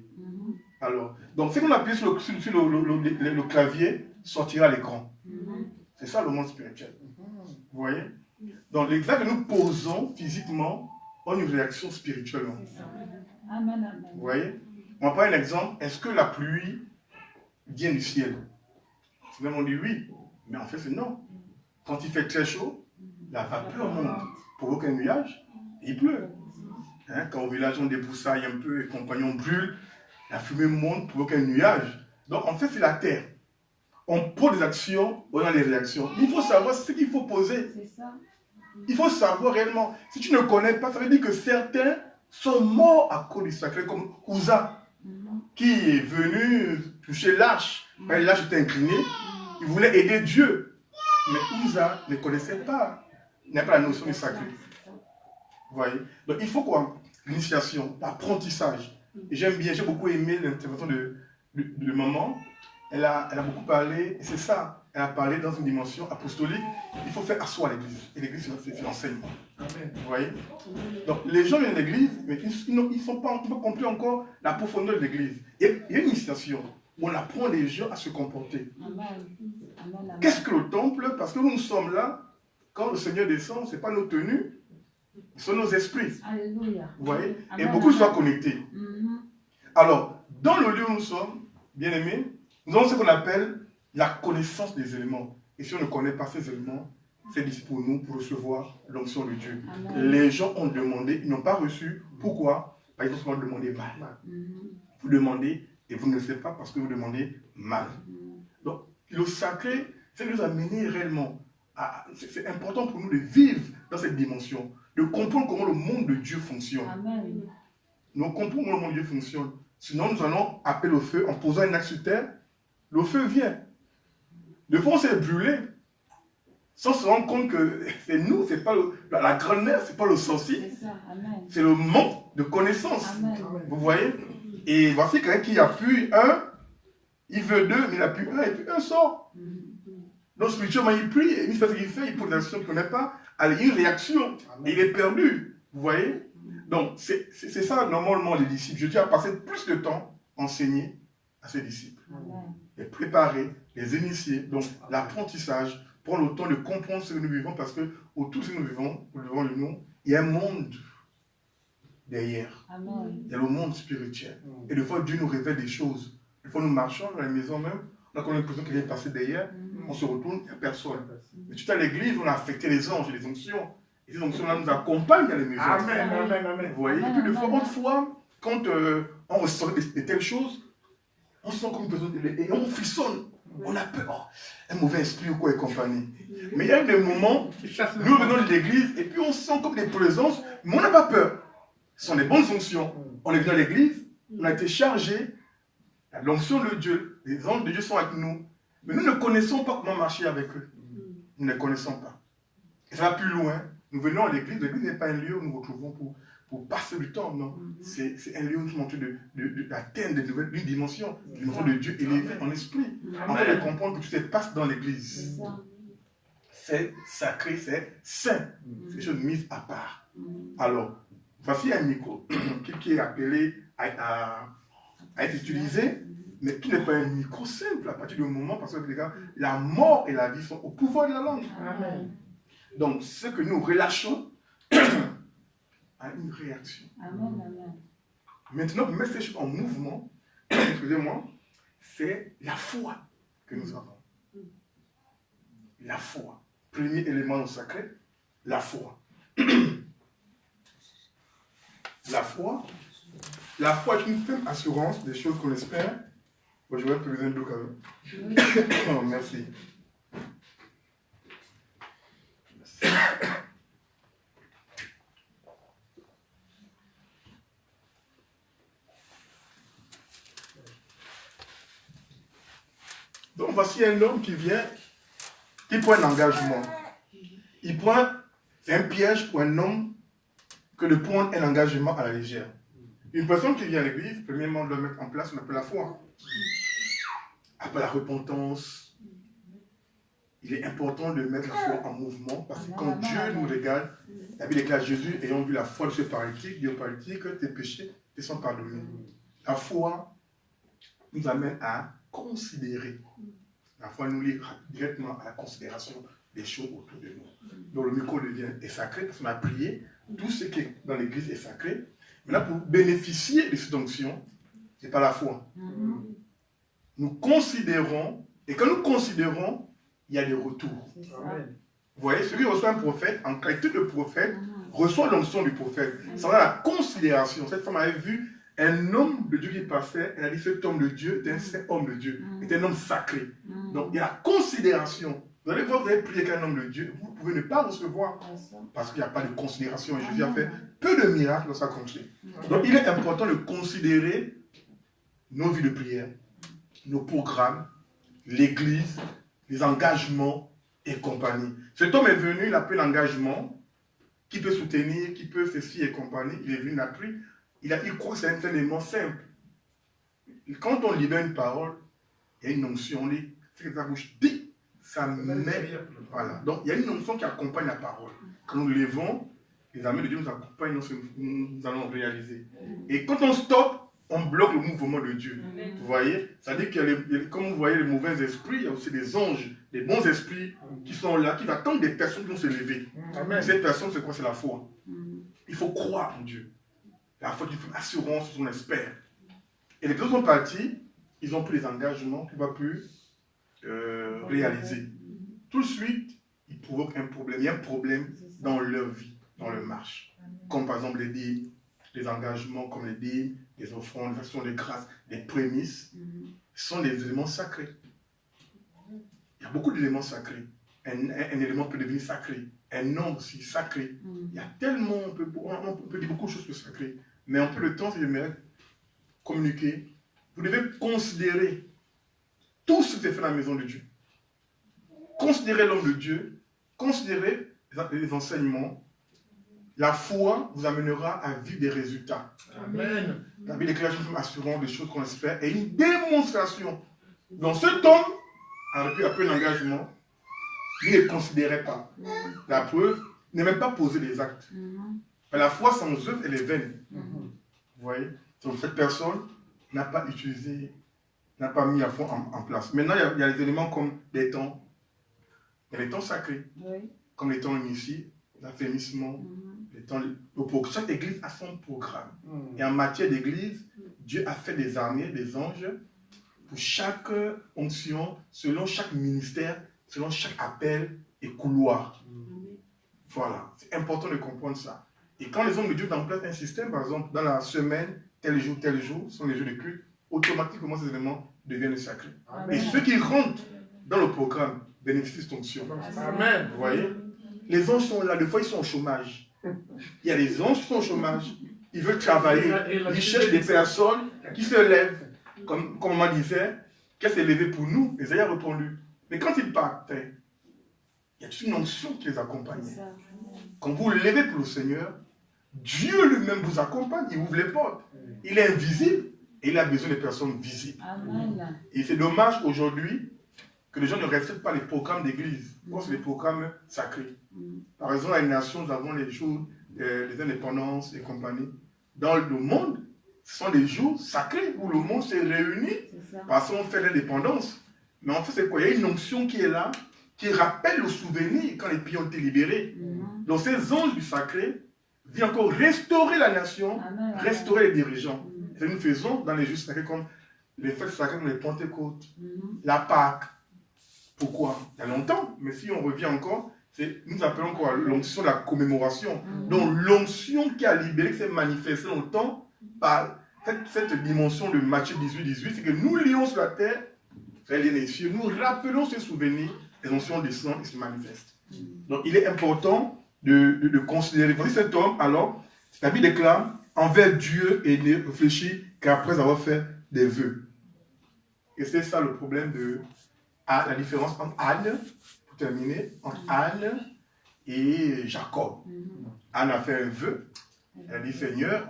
Alors, donc, si on appuie sur le clavier, sortira à l'écran. C'est ça le monde spirituel. Vous voyez? Donc, l'exact que nous posons physiquement a une réaction spirituellement. Amen. Vous voyez? On va prendre un exemple. Est-ce que la pluie vient du ciel? On dit oui, mais en fait c'est non. Quand il fait très chaud, la vapeur monte, provoque un nuage, et il pleut. Hein, quand au village on débroussaille un peu et compagnon brûle, la fumée monte, provoque un nuage. Donc en fait c'est la terre. On pose des actions, on a des réactions. Il faut savoir ce qu'il faut poser. Il faut savoir réellement. Si tu ne connais pas, ça veut dire que certains sont morts à cause du sacré, comme Uza, qui est venu toucher l'arche. L'arche était inclinée, il voulait aider Dieu. Mais Uza ne connaissait pas, il n'a pas la notion du sacré. Vous voyez? Donc il faut quoi? L'initiation, l'apprentissage. Et j'ai beaucoup aimé l'intervention de maman. Elle a beaucoup parlé, et c'est ça. Elle a parlé dans une dimension apostolique. Il faut faire asseoir l'église. Et l'église, c'est l'enseignement. Vous voyez? Donc, les gens viennent de l'église, mais ils n'ont pas compris encore la profondeur de l'église. Il y a une initiation où on apprend les gens à se comporter. Qu'est-ce que le temple? Parce que nous sommes là, quand le Seigneur descend, ce n'est pas nos tenues, ce sont nos esprits. Alléluia. Vous voyez? Et beaucoup soient connectés. Alors, dans le lieu où nous sommes, bien aimés, nous avons ce qu'on appelle la connaissance des éléments. Et si on ne connaît pas ces éléments, c'est difficile pour nous pour recevoir l'onction de Dieu. Amen. Les gens ont demandé, ils n'ont pas reçu. Pourquoi? Pas il faut seulement demander mal. Vous demandez et vous ne le faites pas parce que vous demandez mal. Donc, le sacré, c'est nous amener réellement. C'est important pour nous de vivre dans cette dimension, de comprendre comment le monde de Dieu fonctionne. Amen. Nous comprenons comment le monde de Dieu fonctionne. Sinon, nous allons appeler le feu en posant un axe sur terre. Le feu vient. Des fois, on s'est brûlé sans se rendre compte que c'est nous, c'est pas la grand-mère, c'est pas le sorcier. C'est ça. Amen. C'est le manque de connaissances. Amen. Vous voyez? Et voici quelqu'un qui appuie un, il veut deux, mais il appuie un, et puis un sort. Donc spirituellement, il prie, il fait ce qu'il fait, il pose l'action qu'il ne connaît pas, allez, une réaction, et il est perdu. Vous voyez? Donc, c'est ça, normalement, les disciples. Je dis à passer plus de temps à enseigner à ses disciples. Amen. Les préparer, les initier. Donc, l'apprentissage, prendre le temps de comprendre ce que nous vivons, parce que autour de ce que nous vivons, devant nous, il y a un monde derrière. Amen. Il y a le monde spirituel. Et des fois, Dieu nous révèle des choses. Des fois, nous marchons dans la maison même, on a l'impression qu'il est passé derrière, on se retourne, il n'y a personne. Mais tout à l'église, on a affecté les anges et les onctions. Et ces onctions-là nous accompagnent dans les maisons. Amen, amen, amen. Vous voyez? Et puis, autrefois, quand on ressent de telles choses, on sent comme une personne, et on frissonne. On a peur. Un mauvais esprit ou quoi et compagnie. Mais il y a des moments, nous venons de l'église, et puis on sent comme des présences, mais on n'a pas peur. Ce sont des bonnes onctions. On est venu à l'église, on a été chargé. L'onction de Dieu, les anges de Dieu sont avec nous. Mais nous ne connaissons pas comment marcher avec eux. Nous ne les connaissons pas. Et ça va plus loin. Nous venons à l'église. L'église n'est pas un lieu où nous nous retrouvons pour passer du temps. Non. C'est un lieu où nous montrons d'atteindre une dimension de Dieu élevé en esprit. En fait, de comprendre que tout se passe dans l'église. C'est sacré, c'est saint. C'est des choses mises à part. Alors, voici un micro qui est appelé à être utilisé, mais qui n'est pas un micro simple à partir du moment, parce que les gars, la mort et la vie sont au pouvoir de la langue. Amen. Donc, ce que nous relâchons a une réaction. Amen. Amen. Maintenant, pour mettre ces choses en mouvement, excusez-moi, c'est la foi que nous avons. La foi. Premier élément sacré, la foi. La foi. La foi est une ferme assurance des choses qu'on espère. Bon, je vais un peu besoin de l'eau quand même. Oh, merci. Donc voici un homme qui vient, qui prend un engagement. Il prend, c'est un piège pour un homme que de prendre un engagement à la légère. Une personne qui vient à l'église, premièrement, doit mettre en place ce qu'on appelle la foi. Après la repentance, il est important de mettre la foi en mouvement, parce que quand Dieu nous regarde, la Bible déclare Jésus, ayant vu la foi de ce paralytique, Dieu paralytique, tes péchés te sont pardonnés. La foi nous amène à considérer. La foi nous lie directement à la considération des choses autour de nous. Donc le micro est sacré, parce qu'on a prié, tout ce qui est dans l'église est sacré. Maintenant, pour bénéficier de cette onction, c'est par la foi. Nous considérons, et quand nous considérons, il y a des retours. Amen. Vous voyez, celui qui reçoit un prophète, en qualité de prophète, reçoit l'onction du prophète. Ça va la considération. Cette femme avait vu un homme de Dieu qui passait, elle a dit cet homme de Dieu était un saint homme de Dieu, était un homme sacré. Donc il y a la considération. Vous allez voir, vous allez prier qu'un homme de Dieu, vous pouvez ne pas recevoir parce qu'il n'y a pas de considération. Et Jésus a fait peu de miracles dans sa contrée. Donc il est important de considérer nos vies de prière, nos programmes, l'église, les engagements et compagnie. Cet homme est venu, il a pris l'engagement, qui peut soutenir, qui peut ceci et compagnie. Il est venu, il a pris, il croit que c'est un élément simple. Quand on libère une parole, il y a une onction, on lit, c'est que sa bouche dit, ça met. Voilà. Donc il y a une onction qui accompagne la parole. Quand nous levons, les amis de Dieu nous accompagnent dans ce que nous allons réaliser. Et quand on stoppe, on bloque le mouvement de Dieu. Vous voyez? C'est-à-dire que, comme vous voyez, les mauvais esprits, il y a aussi des anges, des bons esprits qui sont là, qui attendent des personnes qui vont se lever. Amen. Cette personne, c'est quoi? C'est la foi. Il faut croire en Dieu. La foi, il faut une assurance, on espère. Et les deux sont partis, ils ont pris des engagements qu'ils ne vont plus réaliser. Tout de suite, ils provoquent un problème. Il y a un problème dans leur vie, dans leur marche. Comme par exemple les des engagements comme les dîmes, des offrandes, les actions de grâce, des prémices, sont des éléments sacrés. Il y a beaucoup d'éléments sacrés. Un élément peut devenir sacré. Un nom aussi sacré. Il y a tellement, on peut dire beaucoup de choses que sacrées. Mais un peu le temps, si j'aimerais communiquer, vous devez considérer tout ce qui est fait dans la maison de Dieu. Considérez l'homme de Dieu, considérez les enseignements. La foi vous amènera à vivre des résultats. Amen. La Bible déclare une assurance des choses qu'on espère et une démonstration. Dans cet homme, avec un peu d'engagement, il ne considérait pas. La preuve, il n'est même pas posé des actes. Mais la foi sans œuvre, elle est vaine. Vous voyez? Donc cette personne n'a pas utilisé, n'a pas mis à fond en place. Maintenant, il y a des éléments comme des temps. Il y a les temps sacrés, comme les temps initiés, l'affermissement, les temps. Chaque église a son programme. Et en matière d'église, Dieu a fait des armées, des anges, pour chaque onction, selon chaque ministère, selon chaque appel et couloir. Voilà, c'est important de comprendre ça. Et quand les hommes de Dieu mettent en place un système, par exemple, dans la semaine, tel jour, sont les jours de culte, automatiquement ces éléments deviennent sacrés. Amen. Et ceux qui rentrent dans le programme bénéficient de cette onction. Amen. Vous voyez? Les anges sont là, des fois ils sont au chômage. Il y a des anges qui sont au chômage. Ils veulent travailler. Ils cherchent des personnes qui se lèvent. Comme on m'a disait, qu'elle s'est levée pour nous, les a répondu. Mais quand ils partaient, il y a toute une onction qui les accompagne. Quand vous levez pour le Seigneur, Dieu lui-même vous accompagne, il ouvre les portes. Il est invisible et il a besoin des personnes visibles. Amen. Et c'est dommage aujourd'hui que les gens ne respectent pas les programmes d'église. Parce que c'est des programmes sacrés. Par exemple, à les nations, nous avons les jours des indépendances et compagnie. Dans le monde, ce sont des jours sacrés où le monde s'est réuni parce qu'on fait l'indépendance. Mais en fait, c'est quoi? Il y a une onction qui est là, qui rappelle le souvenir quand les pays ont été libérés. Donc ces anges du sacré viennent encore restaurer la nation, restaurer les dirigeants. Et nous faisons dans les jours sacrés comme les fêtes sacrées comme les Pentecôtes, la Pâque. Pourquoi? Il y a longtemps, mais si on revient encore, nous appelons quoi? L'onction de la commémoration. Donc l'onction qui a libéré, qui s'est manifestée dans le temps par cette dimension de Matthieu 18, c'est que nous lions sur la terre, les cieux, nous rappelons ces souvenirs, les onction descendent et se manifestent. Donc il est important de considérer. Voici cet homme, alors, la Bible déclare, envers Dieu est né, réfléchi qu'après avoir fait des vœux. Et c'est ça le problème de la différence entre Anne, pour terminer, entre Anne et Jacob. Anne a fait un vœu. Elle a dit, Seigneur,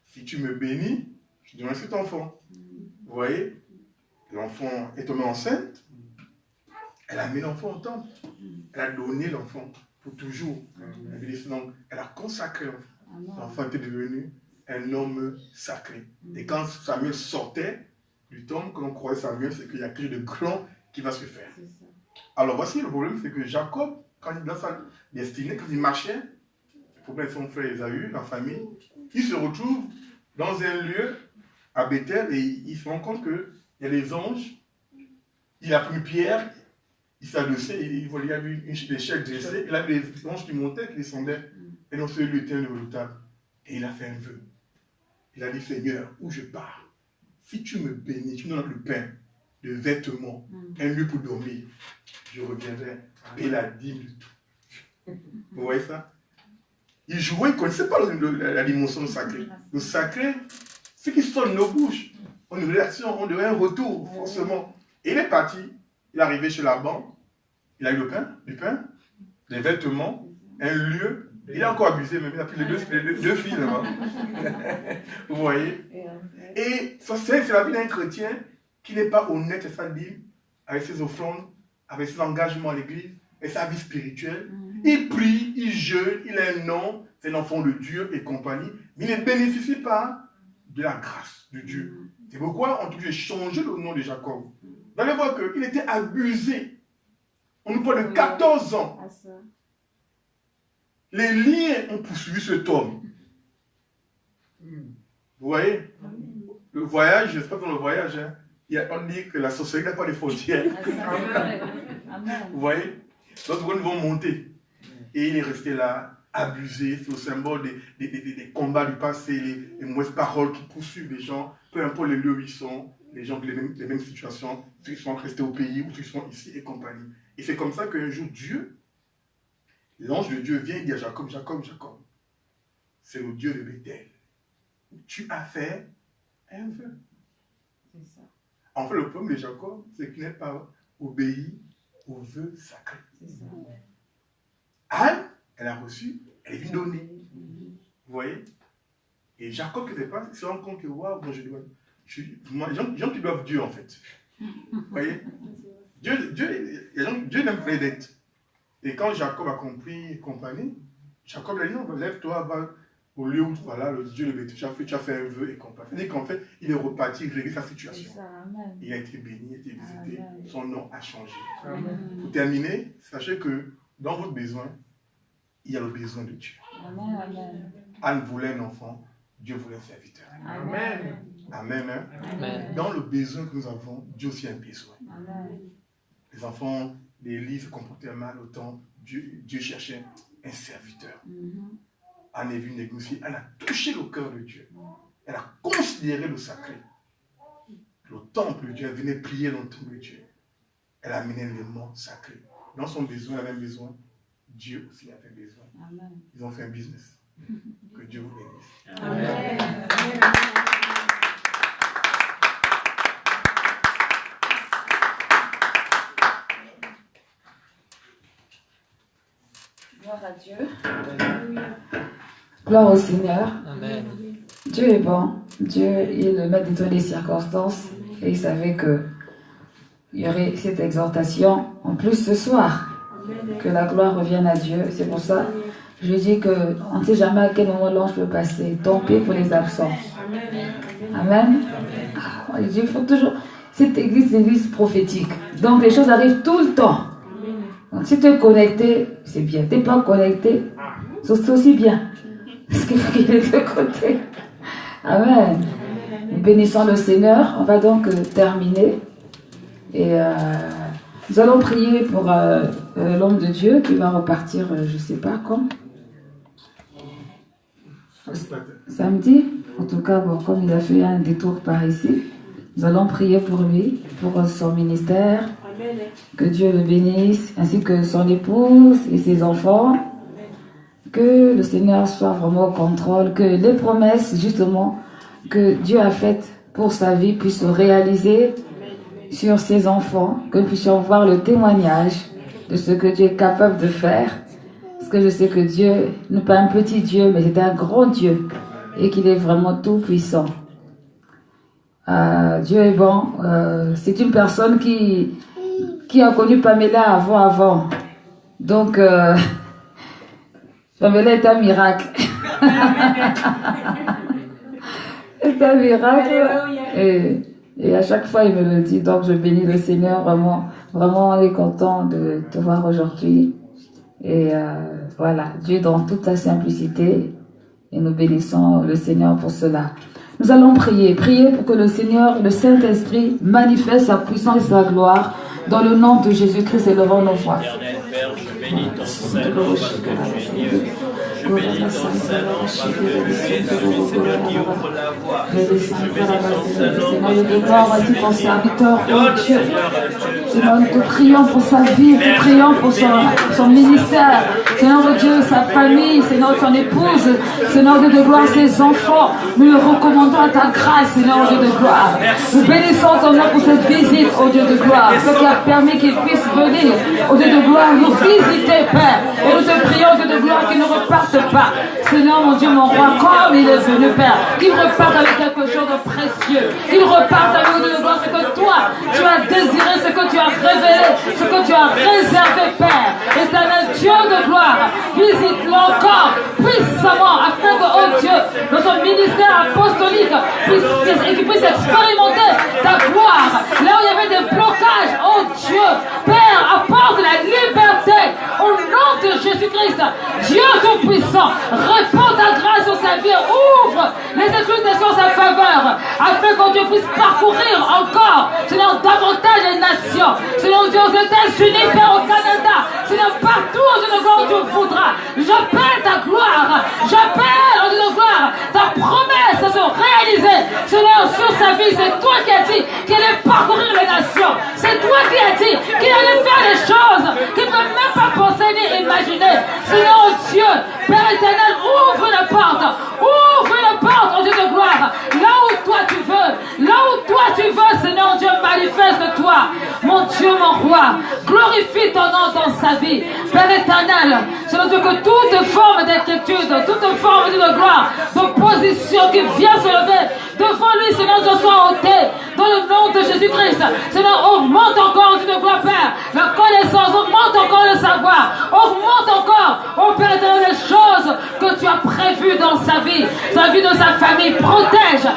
si tu me bénis, je donnerai cet enfant. Vous voyez? L'enfant est tombé enceinte. Elle a mis l'enfant au temple. Elle a donné l'enfant pour toujours. Donc, elle a consacré l'enfant. L'enfant était devenu un homme sacré. Et quand Samuel sortait du temple, quand on croyait Samuel, c'est qu'il y a quelque chose de grand qui va se faire. Alors voici le problème, c'est que Jacob, quand il est dans sa destinée, quand il marchait, le problème de son frère Ésaü, la famille, il se retrouve dans un lieu à Bethel et il se rend compte qu'il y a des anges. Il a pris une pierre, il s'est adossé, il y avait des chèques dressés, il avait des anges qui montaient, qui descendaient, et dans ce lieu était un redoutable. Et il a fait un vœu. Il a dit, Seigneur, où je pars, si tu me bénis, tu me donnes le pain, le vêtement, un lieu pour dormir, je reviendrai et la dîme de tout. Vous voyez ça? Il jouait, il ne connaissait pas la dimension sacrée. Le sacré, c'est qui sonne nos bouches. On a une réaction, on devrait un retour, forcément. Et il est parti, il est arrivé chez Laban, il a eu du pain, des vêtements, un lieu. Il a encore abusé, mais il a pris les deux filles là-bas. Vous voyez? Et ça, c'est la vie d'un chrétien qui n'est pas honnête avec sa Bible, avec ses offrandes, avec ses engagements à l'église, et sa vie spirituelle. Il prie, il jeûne, il a un nom, c'est l'enfant de Dieu et compagnie, mais il ne bénéficie pas de la grâce de Dieu. C'est pourquoi on a changé le nom de Jacob. Vous allez voir qu'il était abusé. On nous parle de 14 ans. Les liens ont poursuivi cet homme. Vous voyez? Le voyage, je ne sais pas dans le voyage, hein, on dit que la sorcellerie n'a pas de frontières. Vous voyez? Donc, ils vont monter. Et il est resté là. abusé, c'est le symbole des combats du passé, les mauvaises paroles qui poursuivent les gens, peu importe les lieux où ils sont, les gens qui ont les mêmes situations, ceux qui sont restés au pays ou ceux qui sont ici et compagnie. Et c'est comme ça qu'un jour Dieu, l'ange de Dieu vient et dit à Jacob, Jacob, Jacob, c'est le Dieu de Bethel. Tu as fait un vœu. C'est ça. En fait, le problème de Jacob, c'est qu'il n'est pas obéi au vœu sacré. C'est ça. Anne, elle a reçu, elle est venue donner. Vous voyez? Et Jacob, qui ne sait pas, il se rend compte que, waouh, moi je dois. Les gens qui doivent Dieu, en fait. Vous voyez? Dieu n'aime pas les dettes. Et quand Jacob a compris et compagnie, Jacob a dit non, lève-toi, va au lieu où voilà, le Dieu de Bethel, tu as fait un vœu et compagnie. C'est-à-dire qu'en fait, il est reparti, il réglait sa situation. Ça, amen. Il a été béni, il a été visité, Amen. son nom a changé. Amen. Pour terminer, sachez que dans votre besoin, il y a le besoin de Dieu. Amen. Amen. Anne voulait un enfant, Dieu voulait un serviteur. Amen. Amen. Hein? Amen. Dans le besoin que nous avons, Dieu aussi a un besoin. Amen. Les enfants d'Élie se comportaient mal, autant Dieu cherchait un serviteur. Anne est venue négocier, elle a touché le cœur de Dieu. Elle a considéré le sacré. Le temple de Dieu, elle venait prier dans le temple de Dieu. Elle a amené l'élément sacré. Dans son besoin, elle avait besoin. Dieu aussi avait besoin. Amen. Ils ont fait un business. Que Dieu vous bénisse. Amen. Gloire à Dieu. Gloire au Seigneur. Amen. Dieu est bon. Dieu est le maître de toutes les circonstances. Et il savait que il y aurait cette exhortation en plus ce soir. Que la gloire revienne à Dieu. C'est pour ça que je dis qu'on ne sait jamais à quel moment l'ange peut passer. Tant pis pour les absents. Amen. Il faut toujours. Cette église, c'est une église prophétique. Donc les choses arrivent tout le temps. Donc si tu es connecté, c'est bien. Tu n'es pas connecté, c'est aussi bien. Parce qu'il faut qu'il est de côté. Amen. Nous bénissons le Seigneur. On va donc terminer. Et nous allons prier pour l'homme de Dieu qui va repartir, je ne sais pas quand. Samedi. En tout cas, bon, comme il a fait un détour par ici, nous allons prier pour lui, pour son ministère. Que Dieu le bénisse, ainsi que son épouse et ses enfants. Que le Seigneur soit vraiment au contrôle, que les promesses, justement, que Dieu a faites pour sa vie puissent se réaliser sur ses enfants, que nous puissions voir le témoignage de ce que Dieu est capable de faire. Parce que je sais que Dieu n'est pas un petit Dieu, mais c'est un grand Dieu et qu'il est vraiment tout puissant. Dieu est bon. C'est une personne qui a connu Pamela avant. Donc, Pamela est un miracle. C'est un miracle. Et à chaque fois, il me le dit. Donc, je bénis le Seigneur. Vraiment, on est content de te voir aujourd'hui. Et voilà, Dieu dans toute sa simplicité. Et nous bénissons le Seigneur pour cela. Nous allons prier pour que le Seigneur, le Saint-Esprit, manifeste sa puissance et sa gloire dans le nom de Jésus-Christ. Élevons nos voix. Éternel Père, je bénis ton Saint-Nom parce que tu es Dieu. Je bénis ton Saint-Nom parce que tu es celui qui ouvre la voie. Je bénis ton Saint-Nom parce que tu es voici ton serviteur, Donne, oh Dieu. Seigneur, à Dieu. Seigneur, nous te prions pour sa vie, nous te prions pour son ministère. Seigneur de Dieu, sa famille, Seigneur, son épouse, Seigneur Dieu de gloire, ses enfants. Nous le recommandons à ta grâce, Seigneur Dieu de gloire. Nous bénissons ton nom pour cette visite, oh Dieu de gloire. Ce qui a permis qu'il puisse venir, oh Dieu de gloire, nous visiter, Père. Et nous te prions, Dieu de gloire, qu'il ne reparte pas. Seigneur, mon Dieu, mon roi, comme il est venu, Père, qu'il reparte avec quelque chose de précieux. Qu'il reparte avec, Dieu de gloire, ce que toi, tu as désiré, ce que tu as révélé, ce que tu as réservé, Père. Éternel Dieu de gloire, visite-le encore puissamment, afin que, oh Dieu, notre ministère apostolique puisse expérimenter ta gloire. Là où il y avait des blocages, oh Dieu, Père, apporte la liberté au nom de Jésus-Christ. Dieu Tout-Puissant, répands ta grâce sur sa vie, ouvre les éclutes sur sa faveur, afin que Dieu puisse parcourir encore, Seigneur, davantage les nations. Seigneur Dieu, aux États-Unis, Père, au Canada, Seigneur, partout, Dieu de gloire, où tu voudras. J'appelle ta gloire, j'appelle, Dieu de gloire, ta promesse à se réaliser, Seigneur, sur sa vie. C'est toi qui as dit qu'il allait parcourir les nations. C'est toi qui as dit qu'il allait faire des choses qu'il ne peut même pas penser ni imaginer. Seigneur Dieu, Père éternel, ouvre la porte, oh Dieu de gloire, là où toi tu veux, Seigneur Dieu, manifeste-toi, mon Dieu, mon roi, glorifie ton nom dans sa vie, Père éternel, Seigneur Dieu, que toute forme d'inquiétude, toute forme de gloire, d'opposition qui vient se lever devant lui, Seigneur Dieu, soit ôtée, dans le nom de Jésus-Christ. Seigneur, augmente encore, Dieu de gloire, Père, la connaissance, augmente encore le savoir, augmente encore, oh Père éternel, les choses que tu as prévues dans sa vie de sa famille. Protège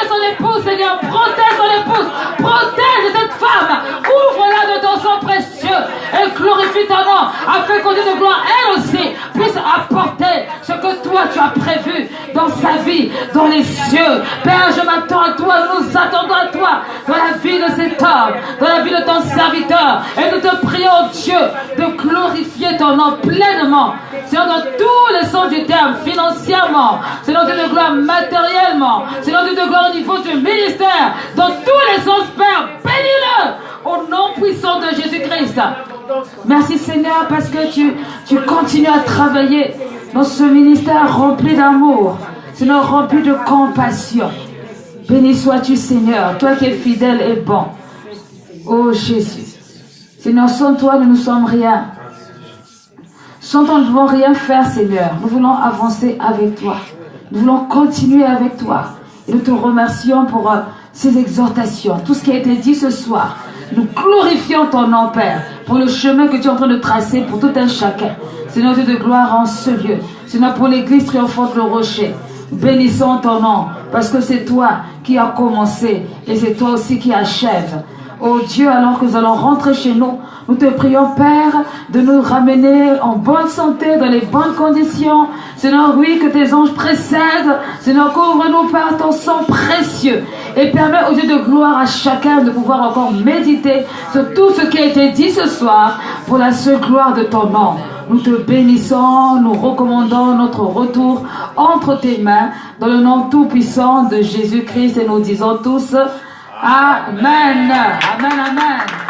son épouse, Seigneur, protège son épouse, protège cette femme, ouvre-la de ton sang précieux et glorifie ton nom, afin qu'au Dieu de gloire, elle aussi, puisse apporter ce que toi tu as prévu dans sa vie, dans les cieux. Père, je m'attends à toi, nous attendons à toi, dans la vie de cet homme, dans la vie de ton serviteur, et nous te prions, Dieu, de glorifier ton nom pleinement, Seigneur, dans tous les sens du terme, financièrement, Seigneur Dieu de gloire, matériellement, Seigneur Dieu de gloire au niveau du ministère, dans tous les sens, Père, bénis-le au nom puissant de Jésus-Christ. Merci Seigneur, parce que tu continues à travailler dans ce ministère rempli d'amour, Seigneur, rempli de compassion. Béni sois-tu Seigneur, toi qui es fidèle et bon. Oh Jésus, Seigneur, sans toi nous ne sommes rien. Sans toi nous ne pouvons rien faire Seigneur. Nous voulons avancer avec toi. Nous voulons continuer avec toi. Et nous te remercions pour ces exhortations, tout ce qui a été dit ce soir. Nous glorifions ton nom, Père, pour le chemin que tu es en train de tracer pour tout un chacun. Seigneur Dieu de gloire en ce lieu. Seigneur, pour l'église triomphante le rocher. Bénissons ton nom, parce que c'est toi qui as commencé et c'est toi aussi qui achève. Oh Dieu, alors que nous allons rentrer chez nous, nous te prions, Père, de nous ramener en bonne santé, dans les bonnes conditions. Seigneur, oui, que tes anges précèdent. Seigneur, couvre-nous par ton sang précieux. Et permets au Dieu de gloire à chacun de pouvoir encore méditer sur tout ce qui a été dit ce soir pour la seule gloire de ton nom. Nous te bénissons, nous recommandons notre retour entre tes mains dans le nom tout-puissant de Jésus-Christ et nous disons tous Amen. Amen, amen.